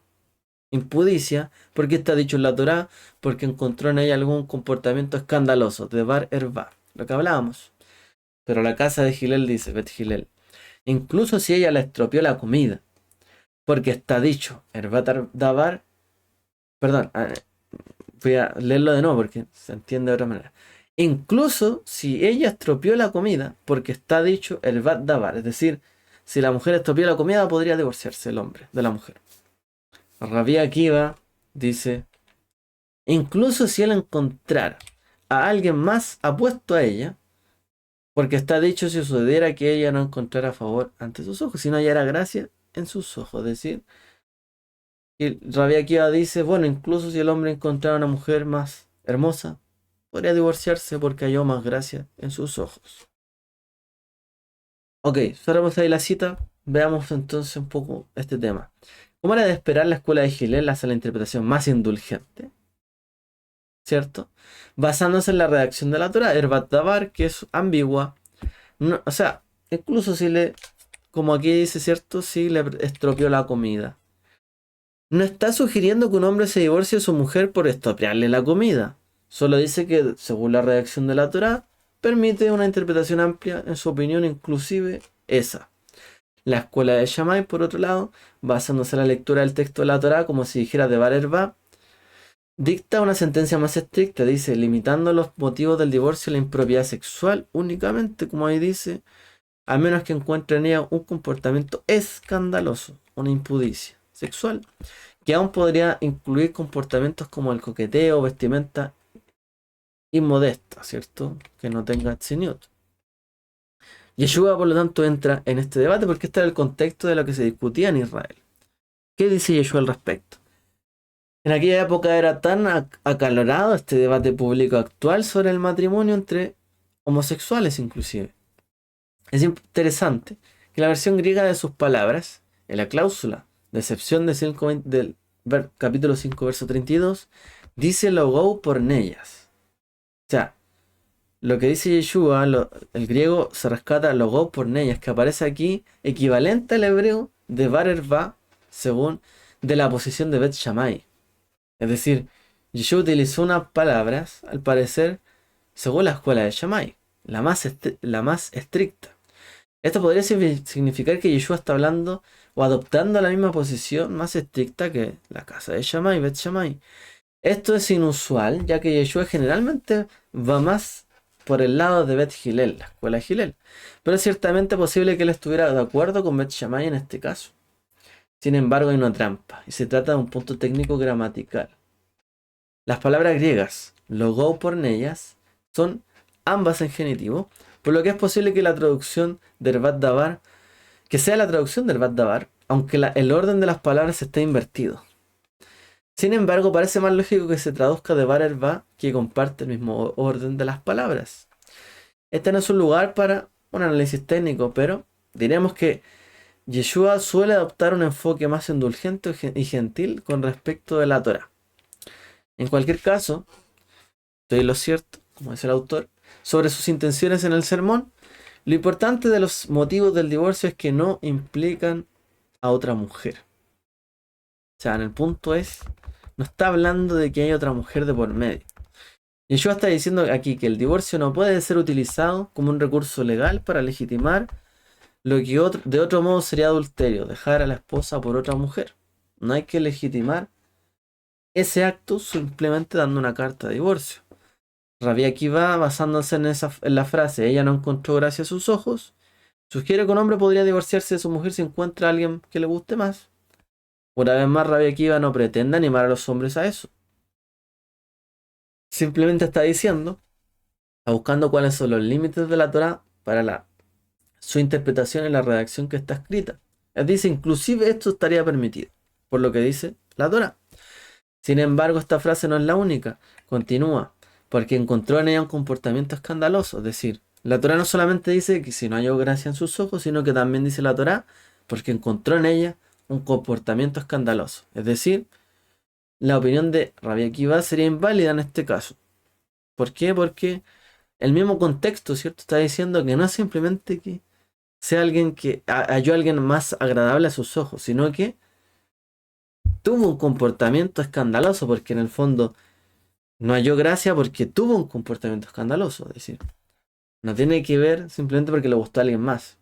Impudicia, porque está dicho en la Torá, porque encontró en ella algún comportamiento escandaloso, de bar erva, lo que hablábamos. Pero la casa de Hillel dice, Bet Hillel, incluso si ella le estropeó la comida, porque está dicho, ervat davar, perdón, voy a leerlo de nuevo porque se entiende de otra manera. Incluso si ella estropeó la comida, porque está dicho ervat davar, es decir, si la mujer estropeó la comida, podría divorciarse el hombre de la mujer. Rabbi Akiva dice: incluso si él encontrara a alguien más apuesto a ella, porque está dicho si sucediera que ella no encontrara favor ante sus ojos, si no hallara gracia en sus ojos. Es decir, y Rabbi Akiva dice, bueno, incluso si el hombre encontrara una mujer más hermosa, podría divorciarse porque halló más gracia en sus ojos. Ok, cerramos ahí la cita. Veamos entonces un poco este tema. ¿Cómo era de esperar, la escuela de Hillel hace la interpretación más indulgente? ¿Cierto? Basándose en la redacción de la Torah, Erbat Dabar, que es ambigua. No, o sea, incluso si le, como aquí dice, ¿cierto? Si le estropeó la comida. No está sugiriendo que un hombre se divorcie de su mujer por estropearle la comida. Solo dice que, según la redacción de la Torah, permite una interpretación amplia, en su opinión, inclusive esa. La escuela de Shammai, por otro lado, basándose en la lectura del texto de la Torah, como si dijera de Bar Erva, dicta una sentencia más estricta, dice, limitando los motivos del divorcio a la impropiedad sexual únicamente, como ahí dice, a menos que encuentre en ella un comportamiento escandaloso, una impudicia sexual, que aún podría incluir comportamientos como el coqueteo, vestimenta inmodesta, ¿cierto? Que no tenga tzniut. Yeshua, por lo tanto, entra en este debate porque este era el contexto de lo que se discutía en Israel. ¿Qué dice Yeshua al respecto? En aquella época era tan acalorado este debate público actual sobre el matrimonio entre homosexuales inclusive. Es interesante que la versión griega de sus palabras, en la cláusula de excepción del capítulo 5, verso 32, dice logou pornellas. O sea, lo que dice Yeshua, el griego se rescata logou pornellas, que aparece aquí equivalente al hebreo de bar erva, según de la posición de Bet Shammai. Es decir, Yeshua utilizó unas palabras, al parecer, según la escuela de Shammai, la más estricta. Esto podría significar que Yeshua está hablando o adoptando la misma posición más estricta que la casa de Shammai, Bet Shammai. Esto es inusual, ya que Yeshua generalmente va más por el lado de Bet Hillel, la escuela de Hillel. Pero es ciertamente posible que él estuviera de acuerdo con Bet Shammai en este caso. Sin embargo, hay una trampa, y se trata de un punto técnico gramatical. Las palabras griegas logou pornellas son ambas en genitivo, por lo que es posible que la traducción del Ervat Davar, que sea la traducción del Ervat Davar, aunque el orden de las palabras esté invertido. Sin embargo, parece más lógico que se traduzca de Bar Erva, que comparte el mismo orden de las palabras. Este no es un lugar para un análisis técnico, pero diremos que Yeshua suele adoptar un enfoque más indulgente y gentil con respecto de la Torah. En cualquier caso, estoy en lo cierto, como dice el autor, sobre sus intenciones en el sermón. Lo importante de los motivos del divorcio es que no implican a otra mujer. O sea, en el punto es, no está hablando de que hay otra mujer de por medio. Yeshua está diciendo aquí que el divorcio no puede ser utilizado como un recurso legal para legitimar lo que de otro modo sería adulterio, dejar a la esposa por otra mujer. No hay que legitimar ese acto simplemente dando una carta de divorcio. Rabbi Akiva, basándose en la frase, ella no encontró gracia a sus ojos, sugiere que un hombre podría divorciarse de su mujer si encuentra a alguien que le guste más. Una vez más, Rabbi Akiva no pretende animar a los hombres a eso. Simplemente está diciendo, está buscando cuáles son los límites de la Torah para su interpretación en la redacción que está escrita. Él dice, inclusive esto estaría permitido, por lo que dice la Torah. Sin embargo, esta frase no es la única. Continúa, porque encontró en ella un comportamiento escandaloso. Es decir, la Torah no solamente dice que si no halló gracia en sus ojos, sino que también dice la Torah, porque encontró en ella un comportamiento escandaloso. Es decir, la opinión de Rabbi Akiva sería inválida en este caso. ¿Por qué? Porque el mismo contexto, ¿cierto? Está diciendo que no es simplemente que sea alguien que halló a alguien más agradable a sus ojos, sino que tuvo un comportamiento escandaloso, porque en el fondo no halló gracia porque tuvo un comportamiento escandaloso. Es decir, no tiene que ver simplemente porque le gustó a alguien más.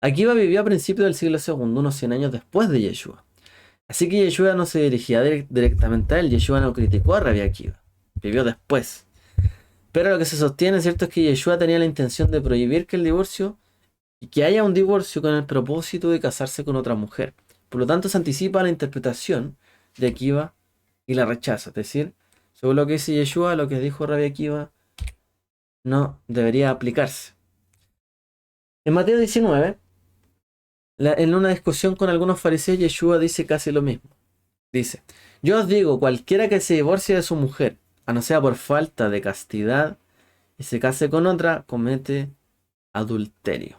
Akiva vivió a principios del siglo segundo, unos 100 años después de Yeshua. Así que Yeshua no se dirigía directamente a él. Yeshua no criticó a Rabbi Akiva. Vivió después. Pero lo que se sostiene, ¿cierto?, es que Yeshua tenía la intención de prohibir que el divorcio y que haya un divorcio con el propósito de casarse con otra mujer. Por lo tanto, se anticipa la interpretación de Akiva y la rechaza. Es decir, según lo que dice Yeshua, lo que dijo Rabbi Akiva no debería aplicarse. En Mateo 19, en una discusión con algunos fariseos, Yeshua dice casi lo mismo. Dice, yo os digo, cualquiera que se divorcie de su mujer, a no sea por falta de castidad, y se case con otra, comete adulterio.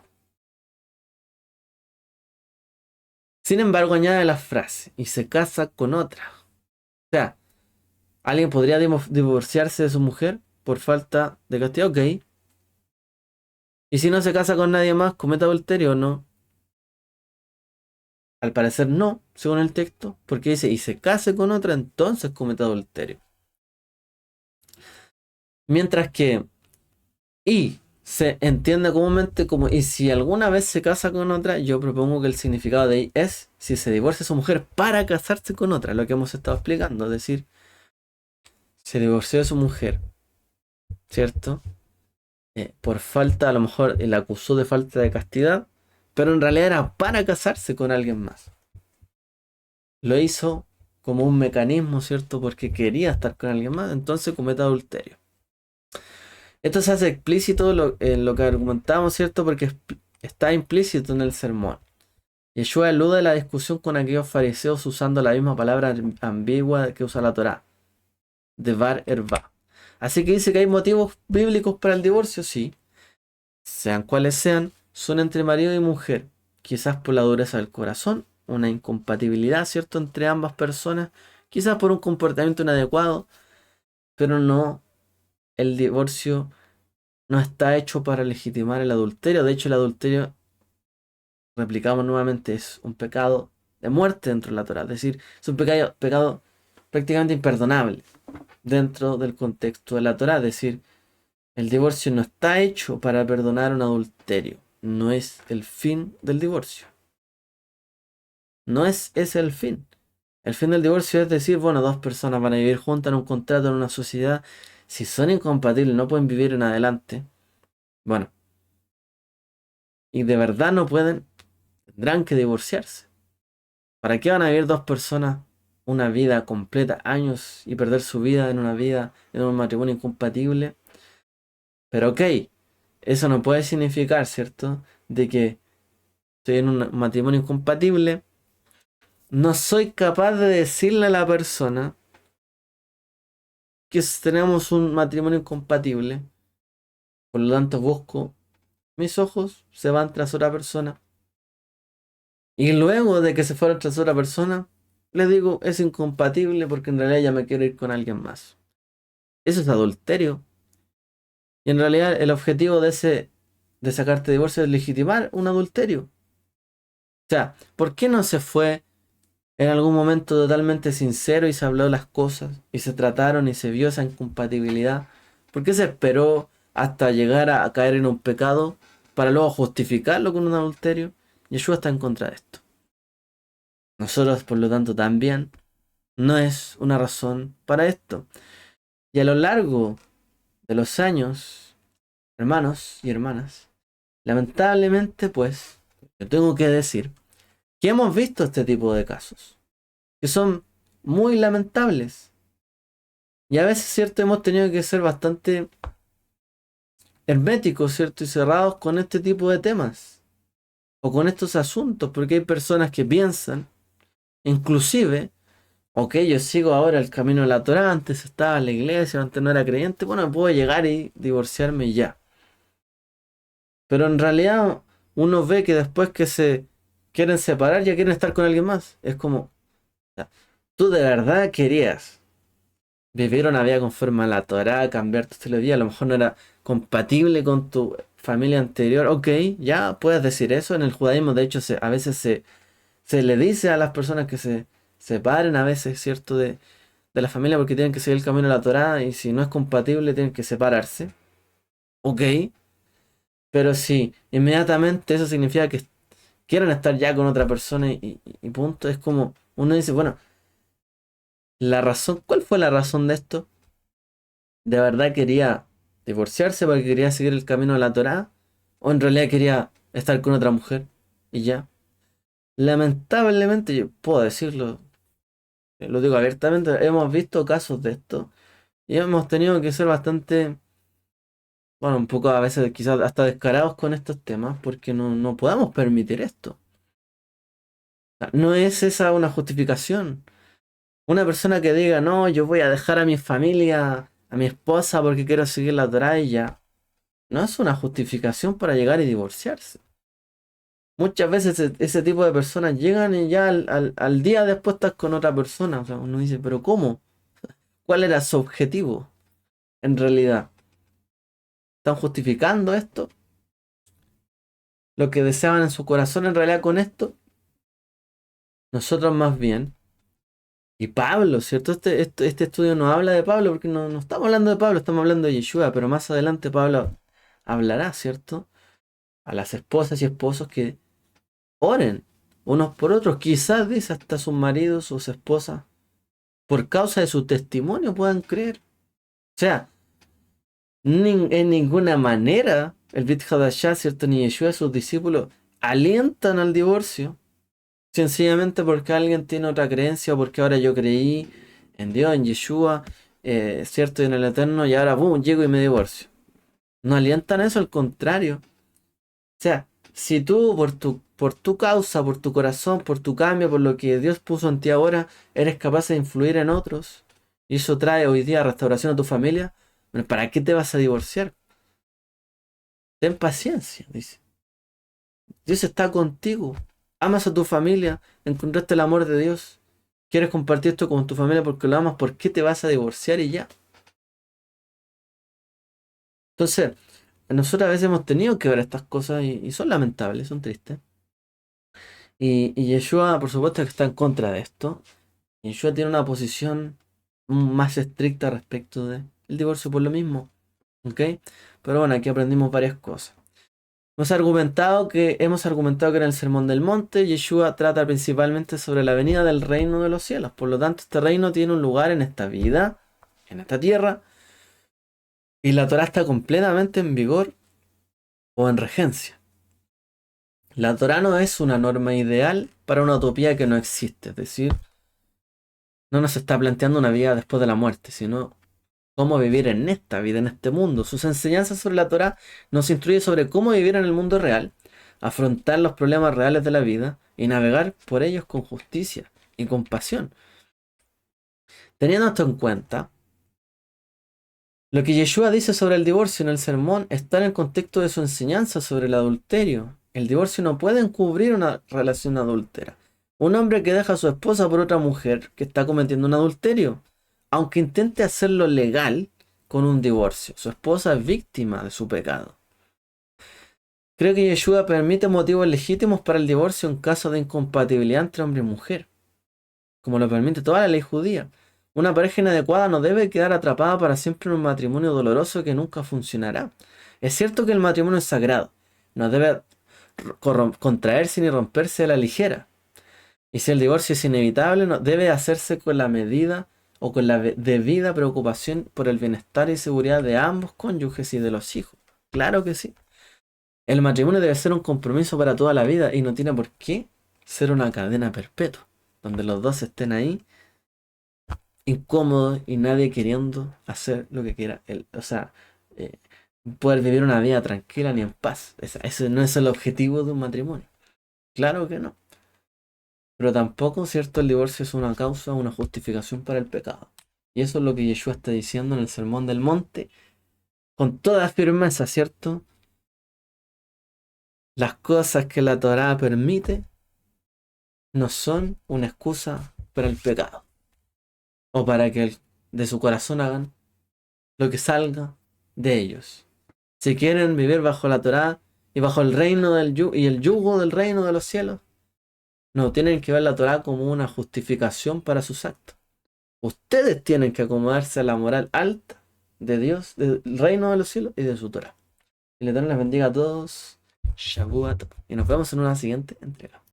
Sin embargo, añade la frase, y se casa con otra. O sea, alguien podría divorciarse de su mujer por falta de castidad, ok. Y si no se casa con nadie más, comete adulterio o no. Al parecer no, según el texto, porque dice, y se case con otra, entonces comete adulterio. Mientras que, y se entiende comúnmente como, y si alguna vez se casa con otra, yo propongo que el significado de ahí es, si se divorcia su mujer para casarse con otra, lo que hemos estado explicando, es decir, se divorció de su mujer, ¿cierto? Por falta, a lo mejor él acusó de falta de castidad, pero en realidad era para casarse con alguien más. Lo hizo como un mecanismo, ¿cierto? Porque quería estar con alguien más, entonces comete adulterio. Esto se hace explícito en lo que argumentamos, ¿cierto? Porque está implícito en el sermón. Yeshua elude la discusión con aquellos fariseos usando la misma palabra ambigua que usa la Torá, devar erva. Así que dice que hay motivos bíblicos para el divorcio, sí. Sean cuales sean, son entre marido y mujer. Quizás por la dureza del corazón, una incompatibilidad, ¿cierto?, entre ambas personas. Quizás por un comportamiento inadecuado, pero no, el divorcio no está hecho para legitimar el adulterio. De hecho, el adulterio, replicamos nuevamente, es un pecado de muerte dentro de la Torah. Es decir, es un pecado prácticamente imperdonable dentro del contexto de la Torah. Es decir, el divorcio no está hecho para perdonar un adulterio. No es el fin del divorcio. No es ese el fin. El fin del divorcio es decir, bueno, dos personas van a vivir juntas en un contrato, en una sociedad. Si son incompatibles, no pueden vivir en adelante. Bueno, y de verdad no pueden, tendrán que divorciarse. ¿Para qué van a vivir dos personas una vida completa, años, y perder su vida en una vida, en un matrimonio incompatible? Pero ok, eso no puede significar, ¿cierto?, de que estoy en un matrimonio incompatible, no soy capaz de decirle a la persona que tenemos un matrimonio incompatible, por lo tanto busco, mis ojos se van tras otra persona, y luego de que se fueron tras otra persona, le digo, es incompatible porque en realidad ya me quiero ir con alguien más. Eso es adulterio. Y en realidad el objetivo de sacarte divorcio es legitimar un adulterio. O sea, ¿por qué no se fue en algún momento totalmente sincero y se habló las cosas y se trataron y se vio esa incompatibilidad? ¿Por qué se esperó hasta llegar a caer en un pecado para luego justificarlo con un adulterio? Yeshua está en contra de esto. Nosotros, por lo tanto, también no es una razón para esto. Y a lo largo de los años, hermanos y hermanas, lamentablemente, pues, yo tengo que decir que hemos visto este tipo de casos, que son muy lamentables. Y a veces, cierto, hemos tenido que ser bastante herméticos, cierto, y cerrados con este tipo de temas, o con estos asuntos, porque hay personas que piensan, inclusive, ok, yo sigo ahora el camino de la Torá, antes estaba en la iglesia, antes no era creyente, bueno, puedo llegar y divorciarme y ya. Pero en realidad uno ve que después que se quieren separar ya quieren estar con alguien más. Es como, ya, tú de verdad querías vivir una vida conforme a la Torá, cambiar tu estilo de vida, a lo mejor no era compatible con tu familia anterior, ok, ya puedes decir eso. En el judaísmo, de hecho, a veces se le dice a las personas que se separen a veces, ¿cierto? De la familia porque tienen que seguir el camino de la Torá y si no es compatible tienen que separarse. Ok, pero si inmediatamente eso significa que quieran estar ya con otra persona y punto, es como uno dice, bueno, la razón, ¿cuál fue la razón de esto? ¿De verdad quería divorciarse porque quería seguir el camino de la Torá? ¿O en realidad quería estar con otra mujer? Y ya. Lamentablemente, yo puedo decirlo, lo digo abiertamente, hemos visto casos de esto y hemos tenido que ser bastante, bueno, un poco a veces quizás hasta descarados con estos temas porque no podemos permitir esto. O sea, no es esa una justificación. Una persona que diga, no, yo voy a dejar a mi familia, a mi esposa porque quiero seguir la Torá y ya, no es una justificación para llegar y divorciarse. Muchas veces ese tipo de personas llegan y ya al día después estás con otra persona. O sea, uno dice, pero ¿cómo? ¿Cuál era su objetivo? En realidad, ¿están justificando esto? ¿Lo que deseaban en su corazón en realidad con esto? Nosotros más bien. Y Pablo, ¿cierto? Este estudio no habla de Pablo porque no estamos hablando de Pablo, estamos hablando de Yeshua, pero más adelante Pablo hablará, ¿cierto? A las esposas y esposos que oren unos por otros, quizás dice hasta sus maridos, sus esposas, por causa de su testimonio puedan creer. O sea, en ninguna manera el Brit Hadashah, ¿cierto? Ni Yeshua y sus discípulos alientan al divorcio. Sencillamente porque alguien tiene otra creencia, o porque ahora yo creí en Dios, en Yeshua, cierto, y en el Eterno, y ahora, boom, llego y me divorcio. No alientan eso, al contrario. O sea, si tú por tu causa, por tu corazón, por tu cambio, por lo que Dios puso en ti ahora, eres capaz de influir en otros, y eso trae hoy día restauración a tu familia, bueno, ¿para qué te vas a divorciar? Ten paciencia, dice. Dios está contigo. Amas a tu familia, encontraste el amor de Dios. Quieres compartir esto con tu familia porque lo amas, ¿por qué te vas a divorciar y ya? Entonces, nosotros a veces hemos tenido que ver estas cosas y son lamentables, son tristes. Y Yeshua, por supuesto, que está en contra de esto. Yeshua tiene una posición más estricta respecto del divorcio por lo mismo. ¿Ok? Pero bueno, aquí aprendimos varias cosas. Hemos argumentado que en el Sermón del Monte, Yeshua trata principalmente sobre la venida del reino de los cielos. Por lo tanto, este reino tiene un lugar en esta vida, en esta tierra, y la Torah está completamente en vigor o en regencia. La Torah no es una norma ideal para una utopía que no existe. Es decir, no nos está planteando una vida después de la muerte, sino cómo vivir en esta vida, en este mundo. Sus enseñanzas sobre la Torah nos instruye sobre cómo vivir en el mundo real, afrontar los problemas reales de la vida y navegar por ellos con justicia y compasión. Teniendo esto en cuenta, lo que Yeshua dice sobre el divorcio en el sermón está en el contexto de su enseñanza sobre el adulterio. El divorcio no puede encubrir una relación adúltera. Un hombre que deja a su esposa por otra mujer que está cometiendo un adulterio, aunque intente hacerlo legal con un divorcio. Su esposa es víctima de su pecado. Creo que Yeshua permite motivos legítimos para el divorcio en caso de incompatibilidad entre hombre y mujer, como lo permite toda la ley judía. Una pareja inadecuada no debe quedar atrapada para siempre en un matrimonio doloroso que nunca funcionará. Es cierto que el matrimonio es sagrado, no debe contraerse ni romperse a la ligera. Y si el divorcio es inevitable, no debe hacerse con la medida o con la debida preocupación por el bienestar y seguridad de ambos cónyuges y de los hijos. Claro que sí. El matrimonio debe ser un compromiso para toda la vida y no tiene por qué ser una cadena perpetua, donde los dos estén ahí incómodos y nadie queriendo hacer lo que quiera él. O sea, eh, poder vivir una vida tranquila ni en paz. Ese no es el objetivo de un matrimonio. Claro que no. Pero tampoco, ¿cierto? El divorcio es una causa, una justificación para el pecado. Y eso es lo que Yeshua está diciendo en el Sermón del Monte, con toda firmeza, ¿cierto? Las cosas que la Torá permite no son una excusa para el pecado, o para que de su corazón hagan lo que salga de ellos. Si quieren vivir bajo la Torá y bajo el reino y el yugo del reino de los cielos, no tienen que ver la Torá como una justificación para sus actos. Ustedes tienen que acomodarse a la moral alta de Dios, del reino de los cielos y de su Torah. Y el Eterno les bendiga a todos. Shavuot. Y nos vemos en una siguiente entrega.